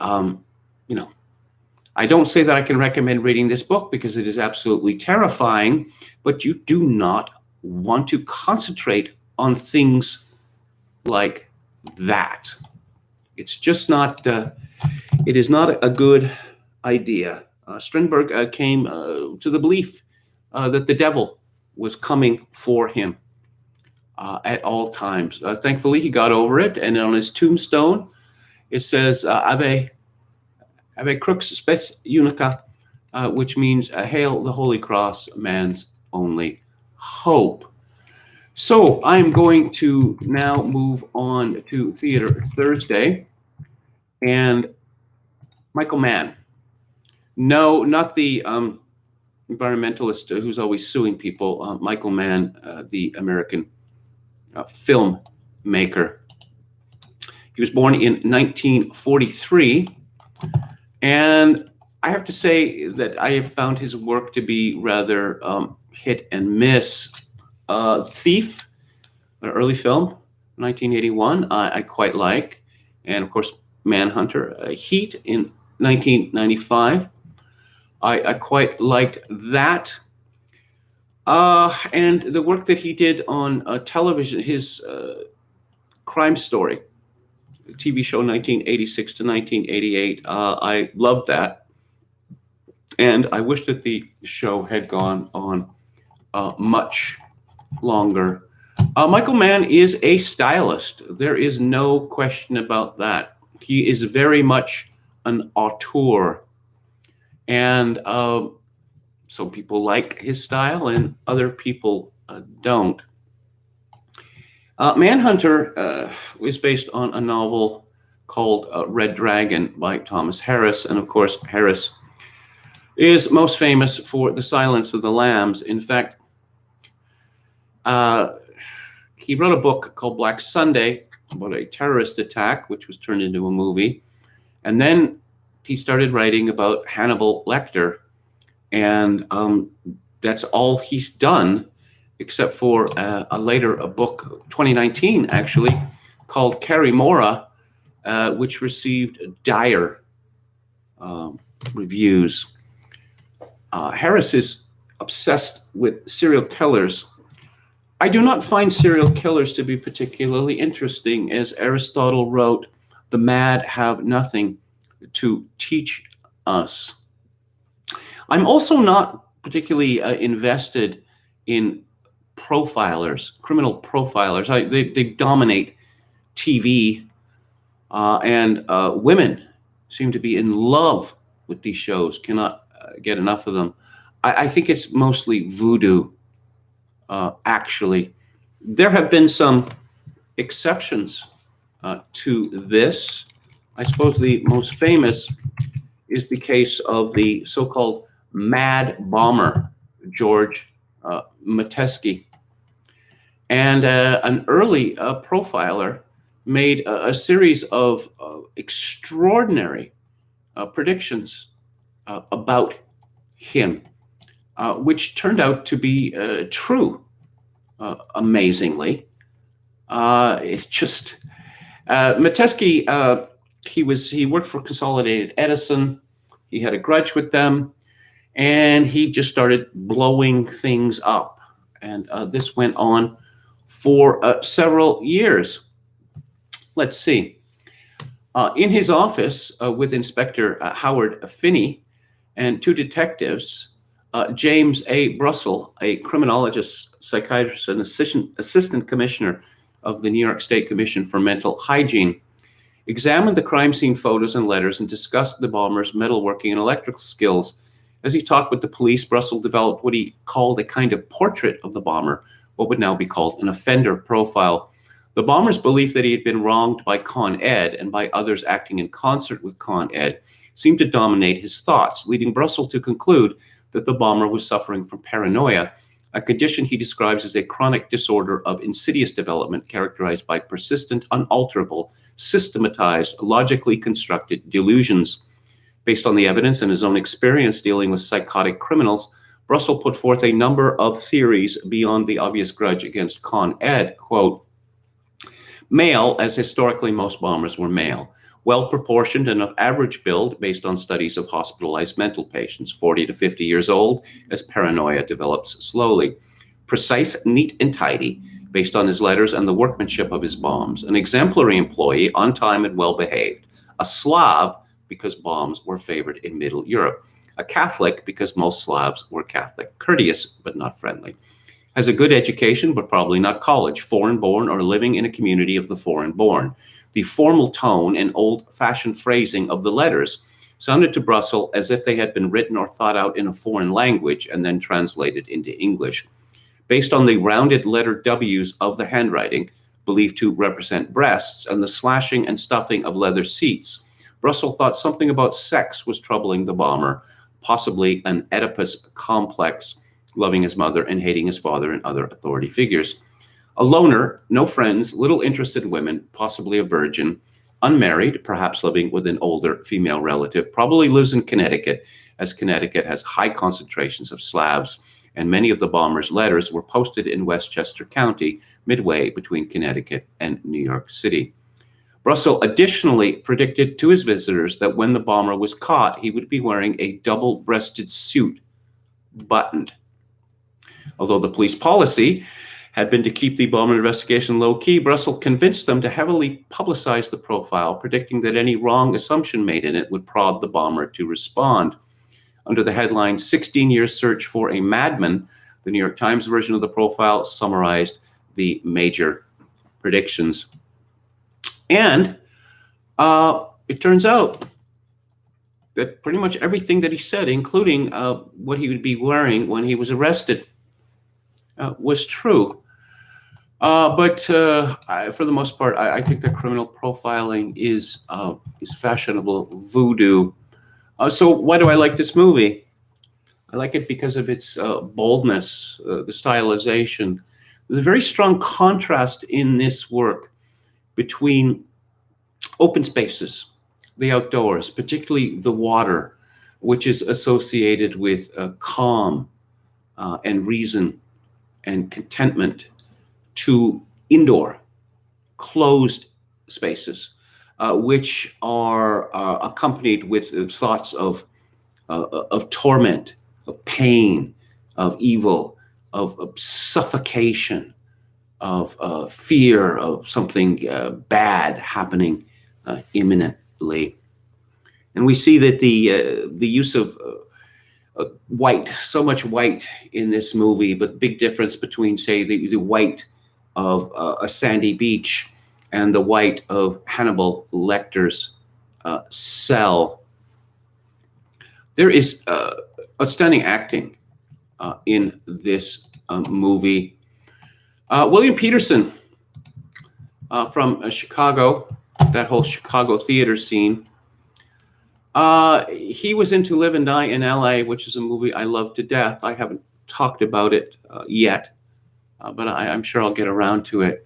Speaker 1: I don't say that I can recommend reading this book because it is absolutely terrifying, but you do not want to concentrate on things like that. It's just not, it is not a good idea. Strindberg came to the belief that the devil was coming for him at all times. Thankfully, he got over it, and on his tombstone, it says, Ave crux spes unica, which means, hail the Holy Cross, man's only hope. So I'm going to now move on to Theater Thursday. And Michael Mann. No, not the environmentalist who's always suing people. Michael Mann, the American filmmaker. He was born in 1943. And I have to say that I have found his work to be rather hit and miss. Thief, an early film, 1981, I quite like. And of course, Manhunter. Heat in 1995. I quite liked that. And the work that he did on television, his Crime Story, TV show 1986 to 1988. I loved that. And I wish that the show had gone on much longer. Michael Mann is a stylist. There is no question about that. He is very much an auteur. And some people like his style and other people don't. Manhunter is based on a novel called Red Dragon by Thomas Harris. And of course, Harris is most famous for The Silence of the Lambs. In fact, he wrote a book called Black Sunday about a terrorist attack, which was turned into a movie. And then he started writing about Hannibal Lecter. And that's all he's done, except for a book, 2019 actually, called Carrie Mora, which received dire reviews. Harris is obsessed with serial killers. I do not find serial killers to be particularly interesting. As Aristotle wrote, the mad have nothing to teach us. I'm also not particularly invested in profilers, criminal profilers. They dominate TV, and women seem to be in love with these shows, cannot get enough of them. I think it's mostly voodoo, actually. There have been some exceptions to this. I suppose the most famous is the case of the so-called mad bomber, George Metesky. And an early profiler made a series of extraordinary predictions about him, which turned out to be true, amazingly. It's just, Metesky, he worked for Consolidated Edison. He had a grudge with them. and he just started blowing things up. And this went on for several years. Let's see. In his office with Inspector Howard Finney and two detectives, James A. Brussel, a criminologist, psychiatrist, and assistant commissioner of the New York State Commission for Mental Hygiene, examined the crime scene photos and letters and discussed the bomber's metalworking and electrical skills. As he talked with the police, Brussel developed what he called a kind of portrait of the bomber, what would now be called an offender profile. The bomber's belief that he had been wronged by Con Ed and by others acting in concert with Con Ed seemed to dominate his thoughts, leading Brussel to conclude that the bomber was suffering from paranoia, a condition he describes as a chronic disorder of insidious development characterized by persistent, unalterable, systematized, logically constructed delusions. Based on the evidence and his own experience dealing with psychotic criminals, Brussel put forth a number of theories beyond the obvious grudge against Con Ed. Quote, male, as historically most bombers were male, well-proportioned and of average build based on studies of hospitalized mental patients, 40 to 50 years old, as paranoia develops slowly. Precise, neat, and tidy, based on his letters and the workmanship of his bombs. An exemplary employee, on time and well-behaved. A Slav, because bombs were favored in Middle Europe. A Catholic, because most Slavs were Catholic. Courteous, but not friendly. Has a good education, but probably not college. Foreign-born or living in a community of the foreign-born. The formal tone and old-fashioned phrasing of the letters sounded to Brussel as if they had been written or thought out in a foreign language and then translated into English. Based on the rounded letter W's of the handwriting, believed to represent breasts, and the slashing and stuffing of leather seats, Brussel thought something about sex was troubling the bomber, possibly an Oedipus complex, loving his mother and hating his father and other authority figures. A loner, no friends, little interest in women, possibly a virgin, unmarried, perhaps living with an older female relative, probably lives in Connecticut, as Connecticut has high concentrations of Slavs, and many of the bomber's letters were posted in Westchester County, midway between Connecticut and New York City. Brussel additionally predicted to his visitors that when the bomber was caught, he would be wearing a double-breasted suit, buttoned. Although the police policy had been to keep the bomber investigation low-key, Brussel convinced them to heavily publicize the profile, predicting that any wrong assumption made in it would prod the bomber to respond. Under the headline, 16-Year Search for a Madman, the New York Times version of the profile summarized the major predictions. And it turns out that pretty much everything that he said, including what he would be wearing when he was arrested, was true. But for the most part, I think that criminal profiling is fashionable voodoo. So why do I like this movie? I like it because of its boldness, the stylization. There's a very strong contrast in this work between open spaces, the outdoors, particularly the water, which is associated with calm and reason and contentment, to indoor, closed spaces, which are accompanied with thoughts of torment, of pain, of evil, of suffocation, of fear of something bad happening imminently. And we see that the use of white, so much white in this movie, but big difference between, say, the white of a sandy beach and the white of Hannibal Lecter's cell. There is outstanding acting in this movie. William Peterson from Chicago, that whole Chicago theater scene. He was in To Live and Die in LA, which is a movie I love to death. I haven't talked about it yet, but I'm sure I'll get around to it.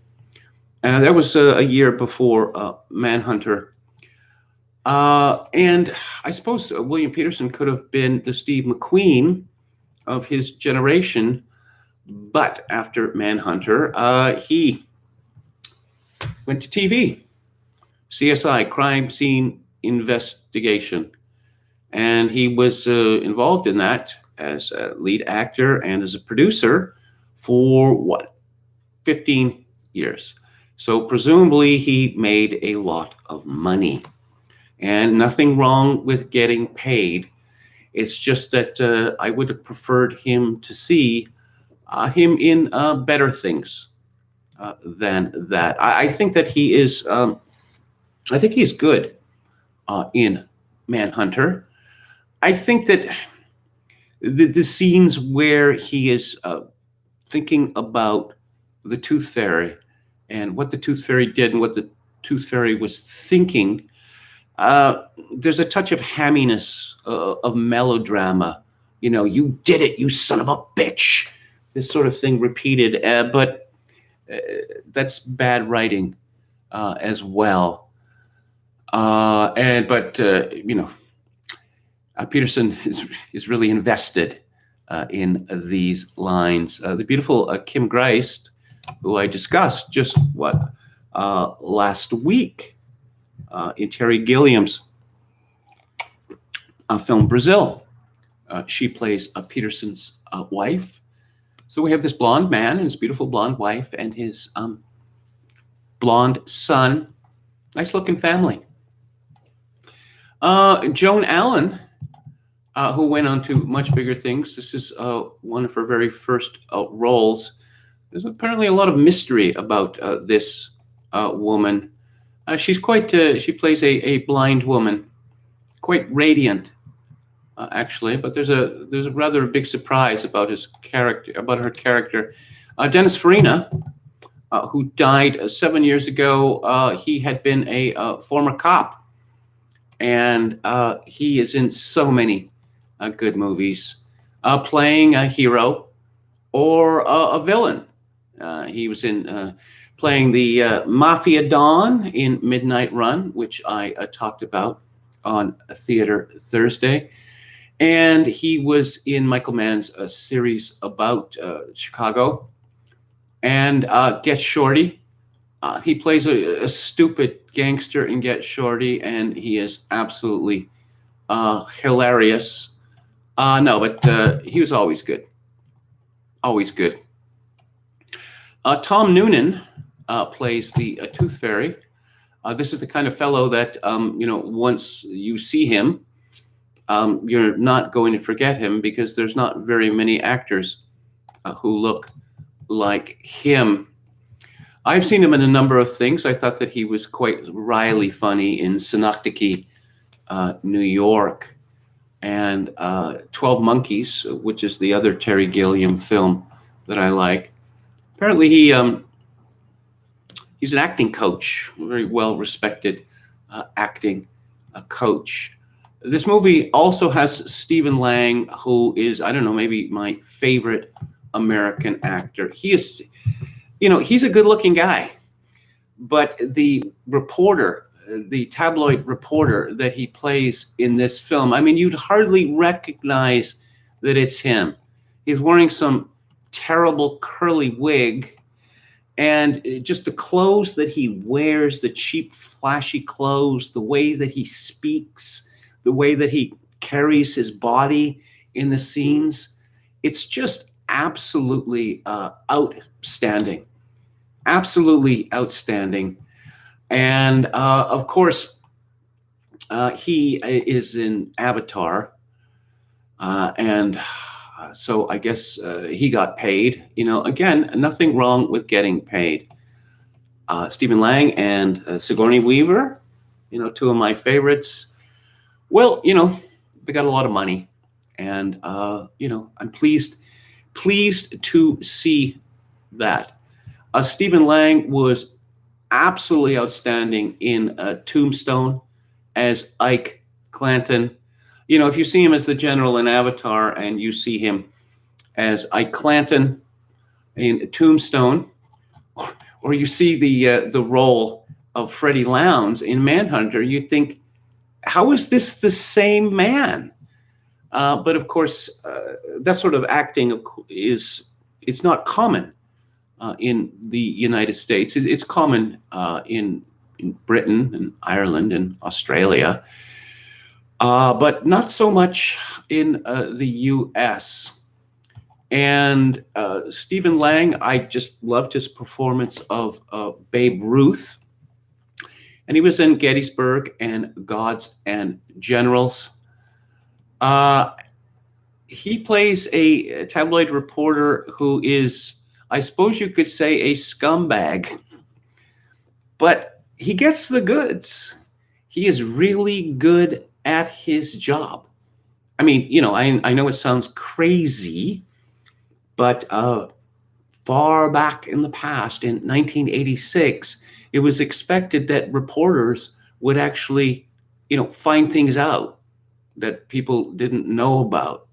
Speaker 1: And that was a year before Manhunter. And I suppose William Peterson could have been the Steve McQueen of his generation, but after Manhunter, he went to TV, CSI, Crime Scene Investigation. and he was involved in that as a lead actor and as a producer for 15 years. So presumably he made a lot of money, and nothing wrong with getting paid. It's just that I would have preferred him to see him in better things than that. I think that he is. I think he's good in Manhunter. I think that the scenes where he is thinking about the Tooth Fairy and what the Tooth Fairy did and what the Tooth Fairy was thinking, there's a touch of hamminess, of melodrama. You know, you did it, you son of a bitch. This sort of thing repeated, but that's bad writing as well. Peterson is really invested in these lines. The beautiful Kim Greist, who I discussed just last week in Terry Gilliam's film Brazil. She plays Peterson's wife. So we have this blonde man and his beautiful blonde wife and his blonde son. Nice looking family. Joan Allen, who went on to much bigger things. This is one of her very first roles. There's apparently a lot of mystery about this woman. She plays a blind woman, quite radiant, actually. But there's a rather big surprise about her character. Dennis Farina, who died 7 years ago. He had been a former cop, and he is in so many good movies, playing a hero or a villain. He was in playing the Mafia Don in Midnight Run, which I talked about on Theater Thursday. And he was in Michael Mann's series about Chicago. And Get Shorty. He plays a stupid gangster in Get Shorty, and he is absolutely hilarious. But he was always good. Always good. Tom Noonan plays the Tooth Fairy. This is the kind of fellow that, once you see him, you're not going to forget him, because there's not very many actors who look like him. I've seen him in a number of things. I thought that he was quite wryly funny in Synecdoche, New York, and 12 Monkeys, which is the other Terry Gilliam film that I like. Apparently he's an acting coach, a very well-respected acting coach. This movie also has Stephen Lang, who is, I don't know, maybe my favorite American actor. He is, he's a good-looking guy, but the reporter, the tabloid reporter that he plays in this film, I mean, you'd hardly recognize that it's him. He's wearing some terrible curly wig, and just the clothes that he wears, the cheap, flashy clothes, the way that he speaks, the way that he carries his body in the scenes, it's just absolutely outstanding. Absolutely outstanding. And of course, he is in Avatar. So I guess he got paid. Again, nothing wrong with getting paid. Stephen Lang and Sigourney Weaver, two of my favorites. Well, they got a lot of money, and I'm pleased to see that. Stephen Lang was absolutely outstanding in Tombstone as Ike Clanton. If you see him as the general in Avatar, and you see him as Ike Clanton in Tombstone, or you see the role of Freddie Lounds in Manhunter, you think, how is this the same man? But of course, that sort of acting it's not common in the United States. It's common in Britain and Ireland and Australia. but not so much in the U.S. And Stephen Lang, I just loved his performance of Babe Ruth. And he was in Gettysburg and Gods and Generals. Uh, he plays a tabloid reporter who is, I suppose you could say, a scumbag. But he gets the goods. He is really good at his job. I mean, I know it sounds crazy, but far back in the past, in 1986, it was expected that reporters would actually, find things out that people didn't know about.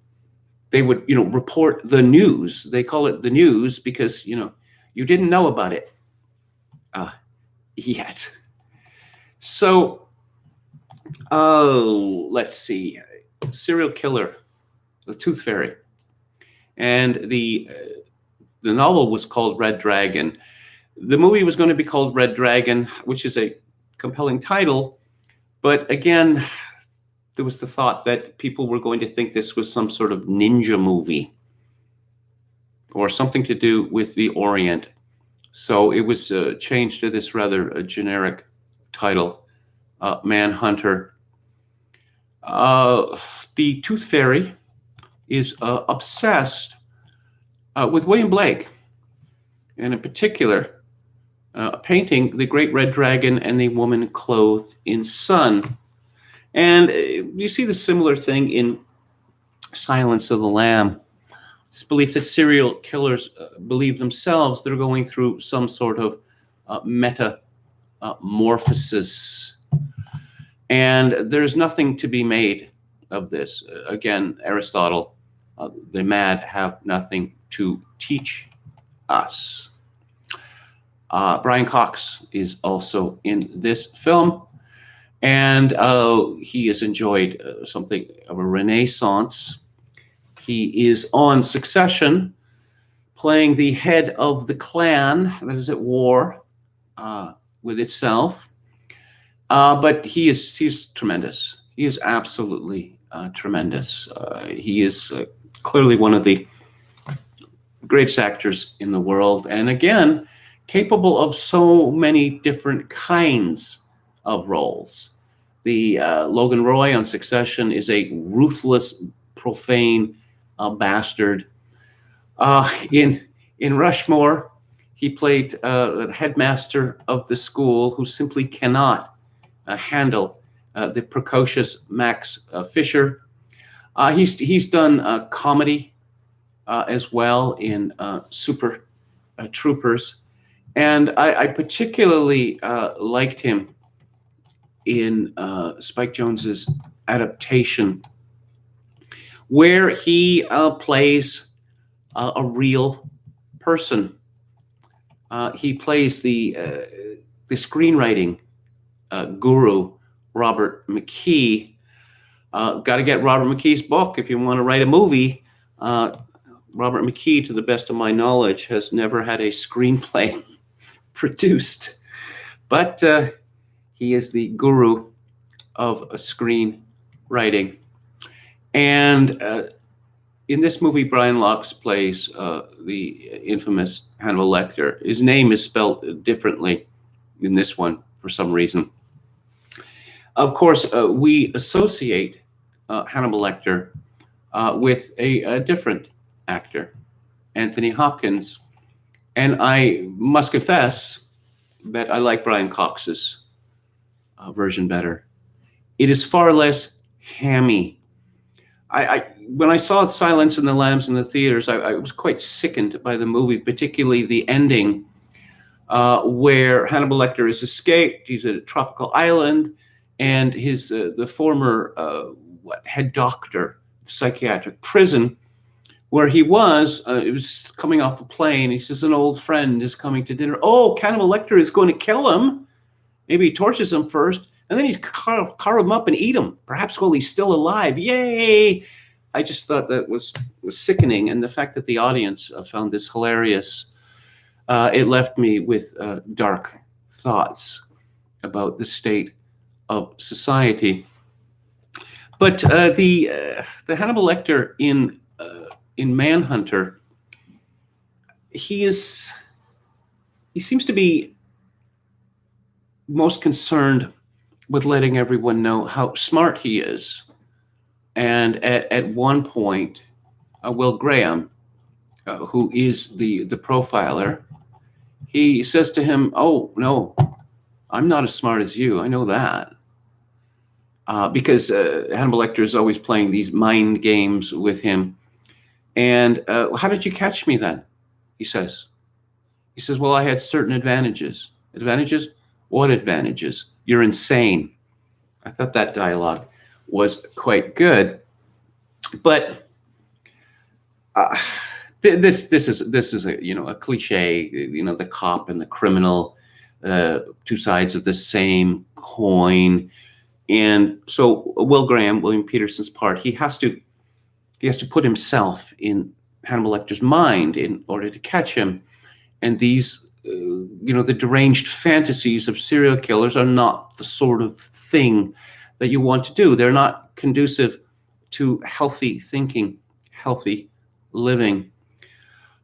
Speaker 1: They would, report the news. They call it the news because, you didn't know about it yet. So, let's see. Serial killer, the Tooth Fairy. And the novel was called Red Dragon. The movie was going to be called Red Dragon, which is a compelling title. But again, there was the thought that people were going to think this was some sort of ninja movie or something to do with the Orient. So it was changed to this rather generic title, Manhunter. The Tooth Fairy is obsessed with William Blake, and in particular, painting the Great Red Dragon and the woman clothed in sun. And you see the similar thing in Silence of the Lamb. This belief that serial killers believe themselves they're going through some sort of metamorphosis. And there's nothing to be made of this. Again, Aristotle, the mad have nothing to teach us. Brian Cox is also in this film, and he has enjoyed something of a renaissance. He is on Succession, playing the head of the clan that is at war with itself. But he's tremendous. He is absolutely tremendous. He is clearly one of the greatest actors in the world. And again, capable of so many different kinds of roles. The Logan Roy on Succession is a ruthless, profane bastard. In Rushmore, he played the headmaster of the school who simply cannot handle the precocious Max Fisher. He's done comedy as well in Super Troopers. And I particularly liked him in Spike Jonze's adaptation, where he plays a real person. He plays the screenwriting guru, Robert McKee. Got to get Robert McKee's book if you want to write a movie. Robert McKee, to the best of my knowledge, has never had a screenplay produced, but he is the guru of screenwriting. And in this movie, Brian Laux plays the infamous Hannibal Lecter. His name is spelled differently in this one for some reason. Of course, we associate Hannibal Lecter with a different actor, Anthony Hopkins. And I must confess that I like Brian Cox's version better. It is far less hammy. When I saw Silence of the Lambs in the theaters, I was quite sickened by the movie, particularly the ending, where Hannibal Lecter has escaped. He's at a tropical island, and his the former head doctor, psychiatric prison, where he was, it was coming off a plane. He says an old friend is coming to dinner. Oh, Hannibal Lecter is going to kill him. Maybe he tortures him first, and then he's carve him up and eat him, perhaps while he's still alive. Yay! I just thought that was sickening, and the fact that the audience found this hilarious, it left me with dark thoughts about the state of society. But the Hannibal Lecter in Manhunter, he seems to be most concerned with letting everyone know how smart he is. And at one point, Will Graham, who is the profiler, he says to him, "Oh no, I'm not as smart as you. I know that." Because Hannibal Lecter is always playing these mind games with him. And how did you catch me then? He says. He says, "Well, I had certain advantages." Advantages? What advantages? You're insane. I thought that dialogue was quite good. But this is a cliche. The cop and the criminal, two sides of the same coin. And so William Peterson's part, he has to put himself in Hannibal Lecter's mind in order to catch him. And these, the deranged fantasies of serial killers are not the sort of thing that you want to do. They're not conducive to healthy thinking, healthy living.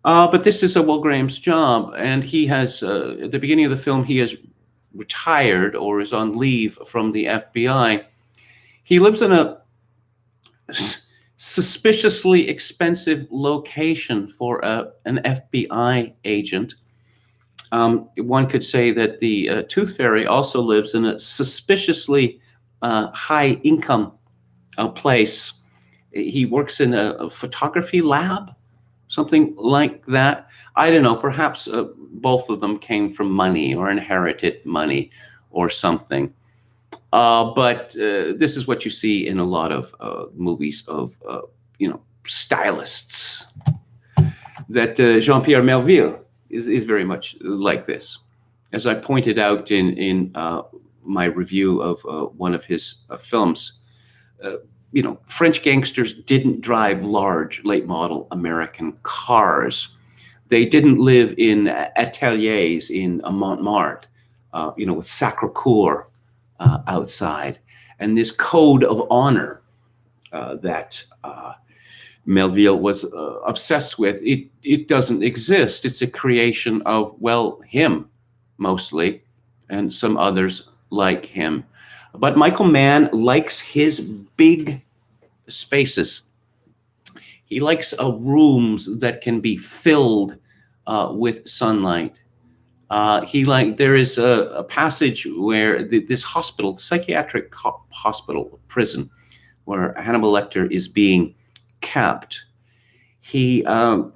Speaker 1: But this is Will Graham's job, and he has, at the beginning of the film, he has retired or is on leave from the FBI. He lives in a suspiciously expensive location for an FBI agent. One could say that the Tooth Fairy also lives in a suspiciously high income place. He works in a photography lab, something like that. I don't know, perhaps both of them came from money or inherited money or something. But this is what you see in a lot of movies of, stylists. That Jean-Pierre Melville is very much like this. As I pointed out in my review of one of his films, French gangsters didn't drive large late model American cars. They didn't live in ateliers in Montmartre, with Sacré-Cœur outside. And this code of honor that Melville was obsessed with, it doesn't exist. It's a creation of, him mostly, and some others like him. But Michael Mann likes his big spaces. He likes rooms that can be filled with sunlight. There is a passage where this hospital, psychiatric hospital, prison, where Hannibal Lecter is being kept. He can't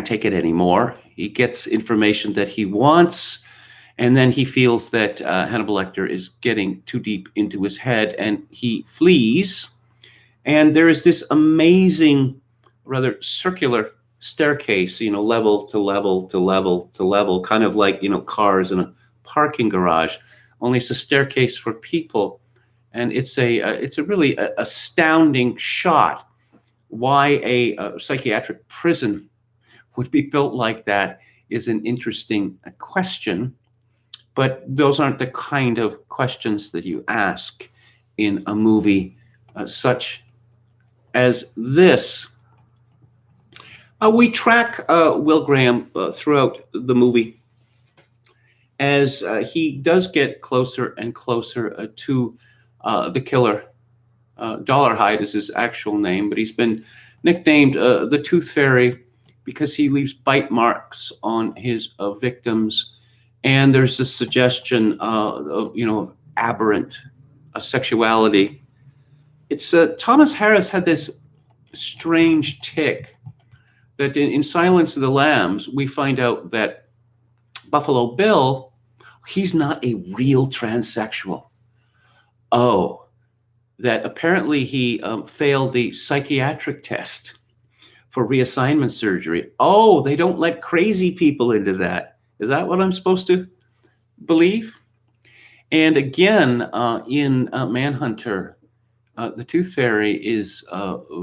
Speaker 1: take it anymore. He gets information that he wants, and then he feels that Hannibal Lecter is getting too deep into his head, and he flees. And there is this amazing, rather circular staircase, level to level to level to level, kind of like, cars in a parking garage, only it's a staircase for people. And it's a really astounding shot. Why a psychiatric prison would be built like that is an interesting question. But those aren't the kind of questions that you ask in a movie such as this. We track Will Graham throughout the movie as he does get closer and closer to the killer. Dollarhide is his actual name, but he's been nicknamed the Tooth Fairy because he leaves bite marks on his victims. And there's this suggestion of aberrant sexuality. It's Thomas Harris had this strange tick that in Silence of the Lambs, we find out that Buffalo Bill, he's not a real transsexual. Oh, that apparently he failed the psychiatric test for reassignment surgery. Oh, they don't let crazy people into that. Is that what I'm supposed to believe? And again, in Manhunter, the Tooth Fairy is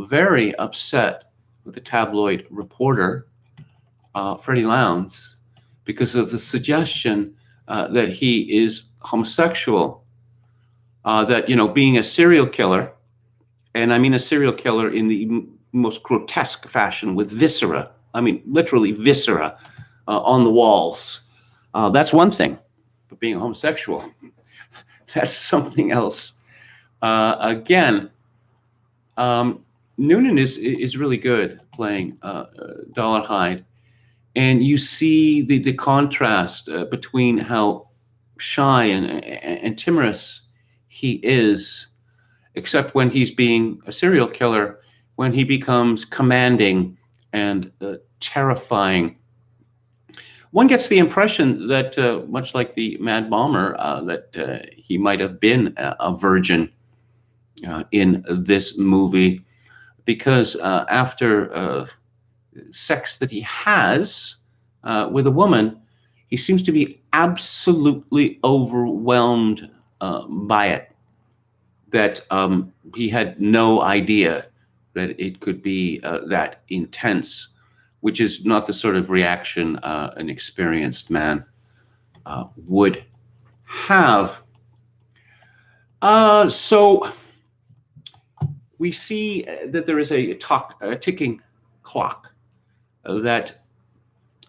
Speaker 1: very upset with the tabloid reporter, Freddie Lowndes, because of the suggestion that he is homosexual. that, being a serial killer, and I mean a serial killer in the most grotesque fashion with viscera, I mean, literally viscera on the walls. That's one thing. But being a homosexual, that's something else. Again, Noonan is really good playing Dollar Hyde. And you see the contrast between how shy and timorous he is, except when he's being a serial killer, when he becomes commanding and terrifying. One gets the impression that, much like the Mad Bomber, that he might have been a virgin in this movie, because after sex that he has with a woman, he seems to be absolutely overwhelmed by it, that he had no idea that it could be that intense, which is not the sort of reaction an experienced man would have. So we see that there is a ticking clock that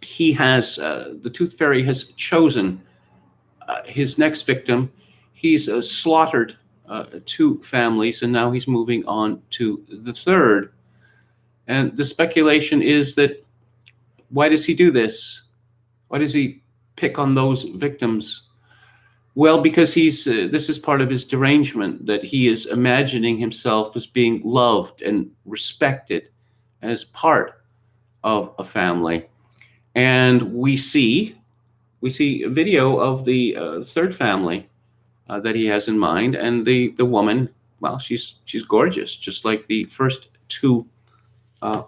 Speaker 1: he has, the Tooth Fairy has chosen his next victim. He's slaughtered 2 families, and now he's moving on to the 3rd. And the speculation is that, why does he do this? Why does he pick on those victims? Well, because this is part of his derangement, that he is imagining himself as being loved and respected as part of a family. And we see a video of the 3rd family that he has in mind, and the woman, well, she's gorgeous, just like the first 2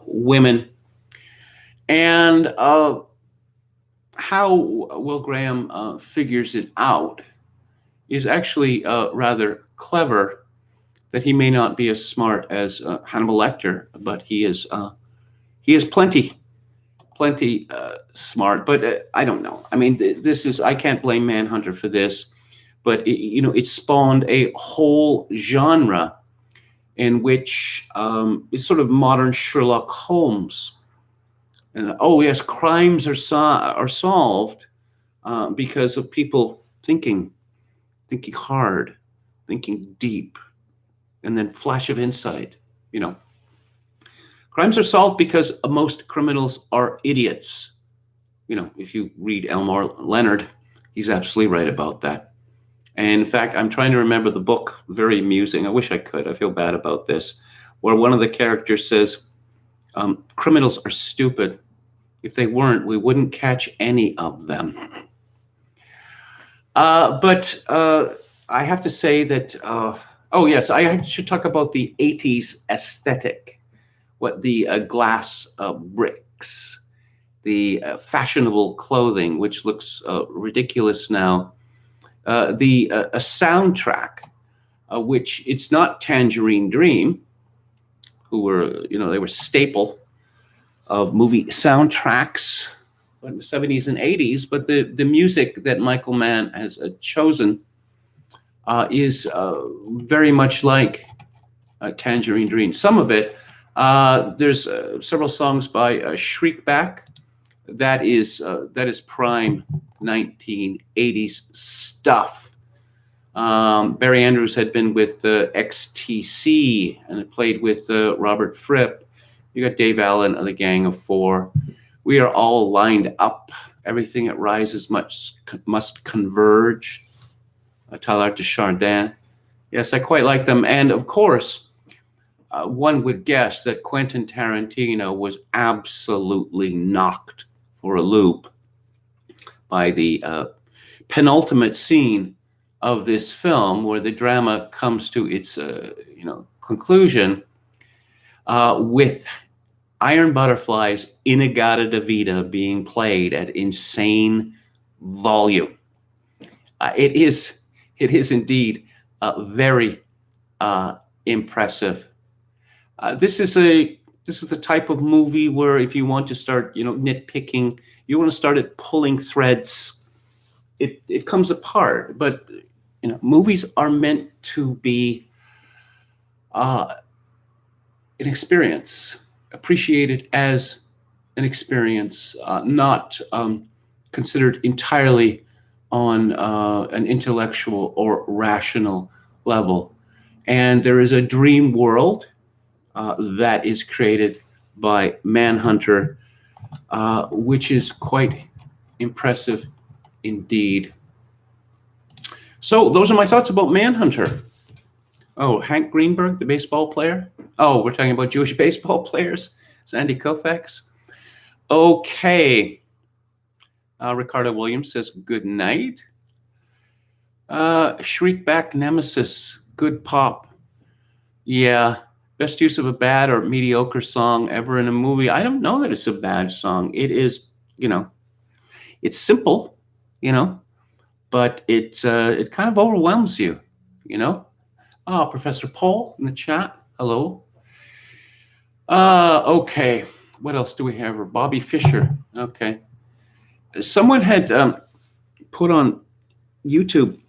Speaker 1: women. And how Will Graham figures it out is actually rather clever. That he may not be as smart as Hannibal Lecter, but he is plenty smart. But I don't know. I mean, I can't blame Manhunter for this, but it spawned a whole genre in which is sort of modern Sherlock Holmes. And oh yes, crimes are solved because of people thinking hard, thinking deep, and then flash of insight. Crimes are solved because most criminals are idiots. If you read Elmore Leonard, he's absolutely right about that. And in fact, I'm trying to remember the book, very amusing. I wish I could. I feel bad about this, where one of the characters says, criminals are stupid. If they weren't, we wouldn't catch any of them. But I have to say that, oh yes, I should talk about the 80s aesthetic. What the glass bricks, the fashionable clothing, which looks ridiculous now. A soundtrack, which it's not Tangerine Dream, who were, they were staple of movie soundtracks in the 70s and 80s, but the music that Michael Mann has chosen is very much like Tangerine Dream. Some of it, there's several songs by Shriekback. That is prime 1980s stuff. Barry Andrews had been with XTC and had played with Robert Fripp. You got Dave Allen and the Gang of Four. We Are All Lined Up. Everything that rises must converge. Teilhard de Chardin. Yes, I quite like them. And of course, one would guess that Quentin Tarantino was absolutely knocked for a loop by the penultimate scene of this film, where the drama comes to its conclusion with Iron Butterfly's In-A-Gadda-Da-Vida being played at insane volume. It is indeed very impressive. This is the type of movie where, if you want to start, nitpicking, you want to start at pulling threads, it comes apart. But movies are meant to be an experience, appreciated as an experience, not considered entirely on an intellectual or rational level. And there is a dream world that is created by Manhunter, which is quite impressive indeed. So those are my thoughts about Manhunter. Oh, Hank Greenberg, the baseball player. Oh, we're talking about Jewish baseball players. Sandy Koufax. Okay. Ricardo Williams says good night. Shriekback Nemesis, good pop. Yeah, best use of a bad or mediocre song ever in a movie. I don't know that it's a bad song. It is, it's simple, but it kind of overwhelms you, Oh, Professor Paul in the chat. Hello. Okay. What else do we have? Bobby Fischer. Okay. Someone had put on YouTube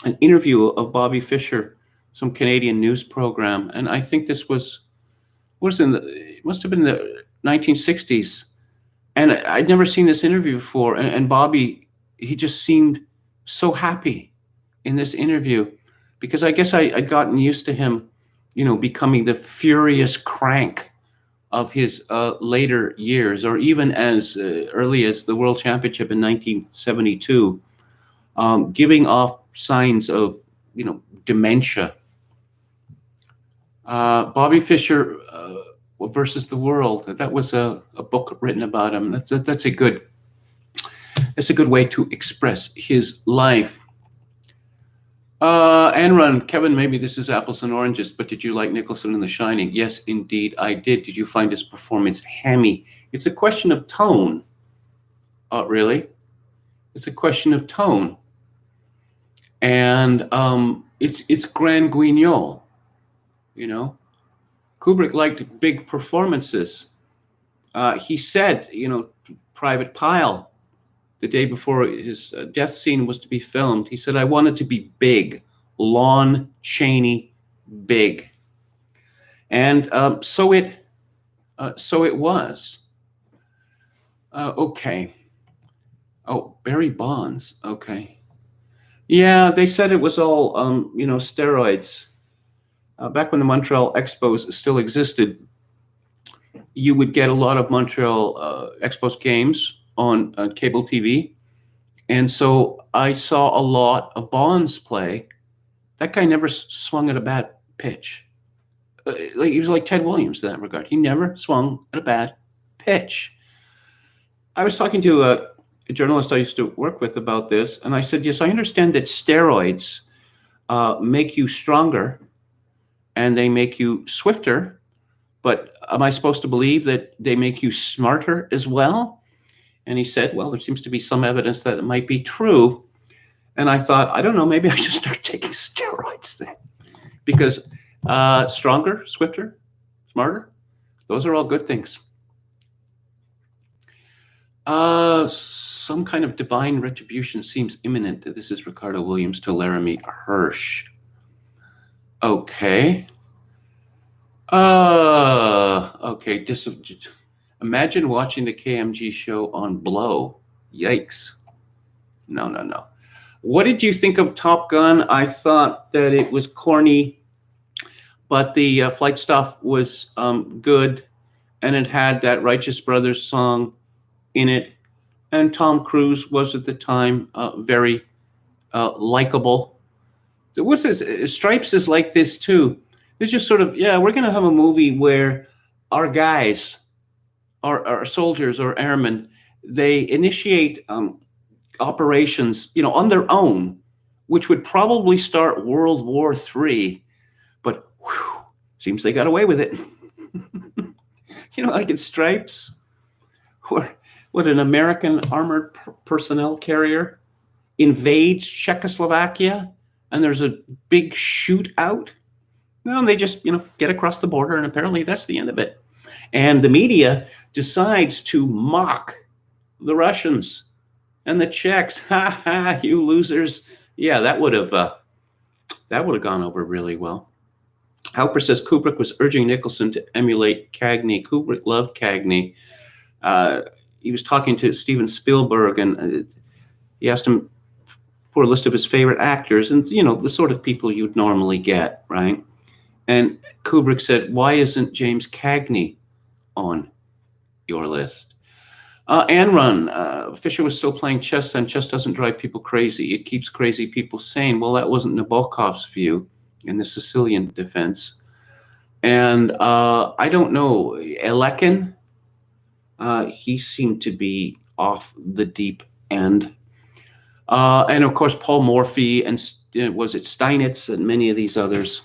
Speaker 1: an interview of Bobby Fischer, some Canadian news program, and I think this it must have been the 1960s, and I'd never seen this interview before. And Bobby, he just seemed so happy in this interview, because I guess I'd gotten used to him, becoming the furious crank of his later years, or even as early as the World Championship in 1972, giving off signs of, dementia. Bobby Fischer versus the World. That was a book written about him. That's a good way to express his life. Enron, Kevin, maybe this is apples and oranges, but did you like Nicholson in The Shining? Yes, indeed, I did. Did you find his performance hammy? It's a question of tone. Really? It's a question of tone. And it's Grand Guignol, Kubrick liked big performances. He said, Private Pile, the day before his death scene was to be filmed, he said, I wanted to be big, Lon Chaney big. And so it was. Okay. Oh, Barry Bonds. Okay. Yeah, they said it was all, steroids. Back when the Montreal Expos still existed, you would get a lot of Montreal Expos games on cable TV. And so I saw a lot of Bonds play. That guy never swung at a bad pitch. He was like Ted Williams in that regard. He never swung at a bad pitch. I was talking to a journalist I used to work with about this, and I said, yes, I understand that steroids make you stronger and they make you swifter, but am I supposed to believe that they make you smarter as well? And he said, well, there seems to be some evidence that it might be true. And I thought, I don't know, maybe I should start taking steroids then. Because stronger, swifter, smarter, those are all good things. Some kind of divine retribution seems imminent. This is Ricardo Williams to Laramie Hirsch. Okay. Okay. Imagine watching the KMG show on Blow. Yikes. No. What did you think of Top Gun? I thought that it was corny, but the flight stuff was good, and it had that Righteous Brothers song in it. And Tom Cruise was at the time very likable. What's this? Stripes is like this too. It's just sort of, we're going to have a movie where our guys, our soldiers or airmen, they initiate operations, on their own, which would probably start World War III. But seems they got away with it. Like in Stripes, what an American armored personnel carrier invades Czechoslovakia, and there's a big shootout. No, they just, get across the border, and apparently that's the end of it. And the media decides to mock the Russians and the Czechs. Ha ha, you losers. Yeah, that would have gone over really well. Halper says Kubrick was urging Nicholson to emulate Cagney. Kubrick loved Cagney. He was talking to Steven Spielberg, and he asked him for a list of his favorite actors, and the sort of people you'd normally get, right? And Kubrick said, "Why isn't James Cagney on your list?" And Run, Fisher was still playing chess, and chess doesn't drive people crazy. It keeps crazy people sane. Well, that wasn't Nabokov's view in the Sicilian defense. And I don't know, Elekin, he seemed to be off the deep end. And of course, Paul Morphy, and was it Steinitz, and many of these others.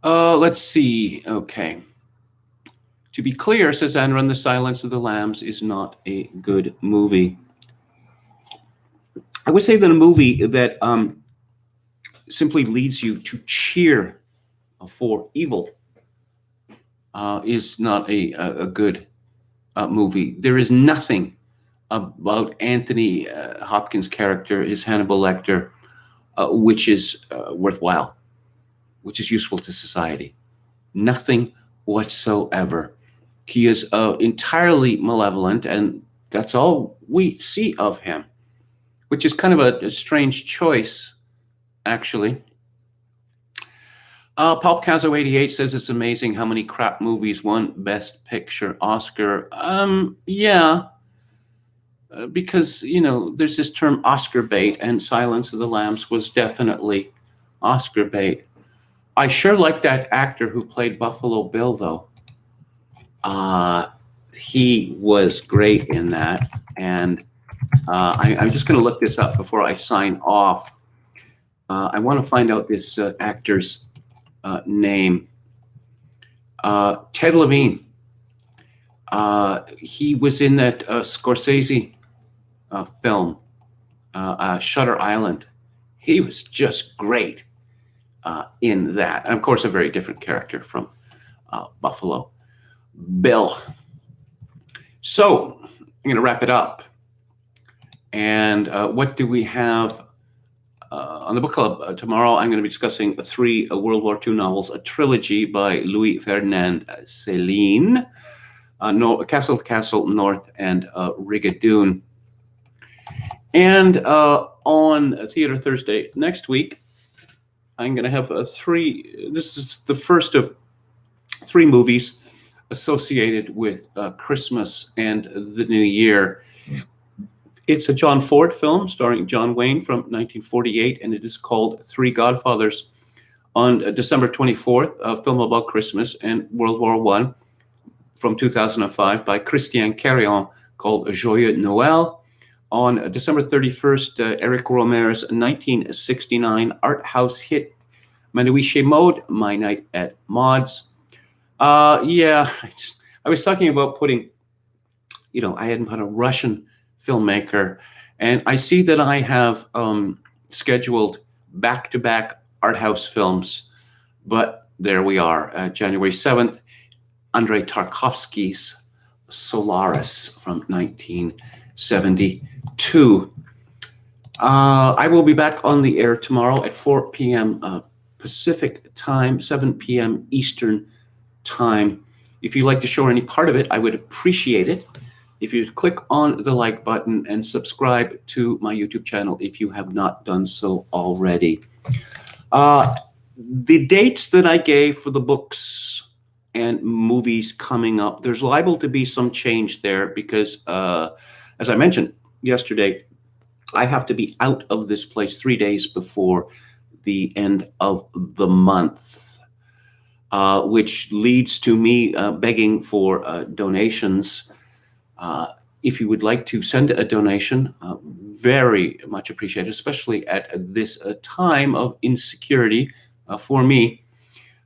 Speaker 1: Let's see. Okay. To be clear, says Anran, The Silence of the Lambs is not a good movie. I would say that a movie that simply leads you to cheer for evil is not a good movie. There is nothing about Anthony Hopkins' character, his Hannibal Lecter, which is worthwhile, which is useful to society. Nothing whatsoever. He is entirely malevolent, and that's all we see of him, which is kind of a strange choice, actually. Palpcazo 88 says it's amazing how many crap movies won Best Picture Oscar. Yeah, because, there's this term Oscar bait, and Silence of the Lambs was definitely Oscar bait. I sure like that actor who played Buffalo Bill, though. He was great in that, and I'm just going to look this up before I sign off. I want to find out this actor's name. Ted Levine. He was in that Scorsese film, Shutter Island. He was just great in that. And of course, a very different character from Buffalo Bill. So I'm going to wrap it up. And what do we have on the book club? Tomorrow I'm going to be discussing 3 World War II novels, a trilogy by Louis Ferdinand Céline, Castle to Castle, North, and Rigadoon. And on Theater Thursday next week, I'm going to have 3. This is the first of 3 movies associated with Christmas and the New Year. It's a John Ford film starring John Wayne from 1948, and it is called Three Godfathers. On December 24th, a film about Christmas and World War I from 2005 by Christian Carillon called Joyeux Noël. On December 31st, Eric Rohmer's 1969 art house hit Manuiche Mode, My Night at Maud's. Yeah, I was talking about putting, I hadn't put a Russian filmmaker, and I see that I have scheduled back-to-back art house films, but there we are. January 7th, Andrei Tarkovsky's Solaris from 1972. I will be back on the air tomorrow at 4 p.m. Pacific time, 7 p.m. Eastern time. If you like the show or any part of it, I would appreciate it if you'd click on the like button and subscribe to my YouTube channel if you have not done so already. The dates that I gave for the books and movies coming up, there's liable to be some change there because, as I mentioned yesterday, I have to be out of this place 3 days before the end of the month, which leads to me begging for donations. If you would like to send a donation, very much appreciated, especially at this time of insecurity for me.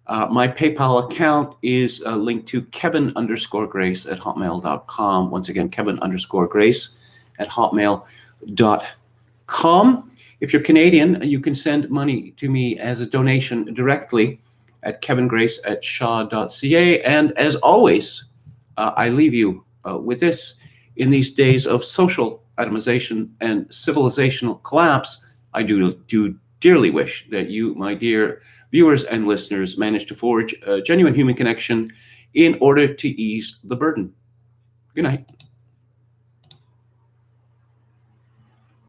Speaker 1: My PayPal account is linked to Kevin_Grace@hotmail.com. Once again, Kevin_Grace@hotmail.com. If you're Canadian, you can send money to me as a donation directly at kevingrace@shaw.ca. And as always, I leave you with this. In these days of social atomization and civilizational collapse, I do dearly wish that you, my dear viewers and listeners, manage to forge a genuine human connection in order to ease the burden. Good night.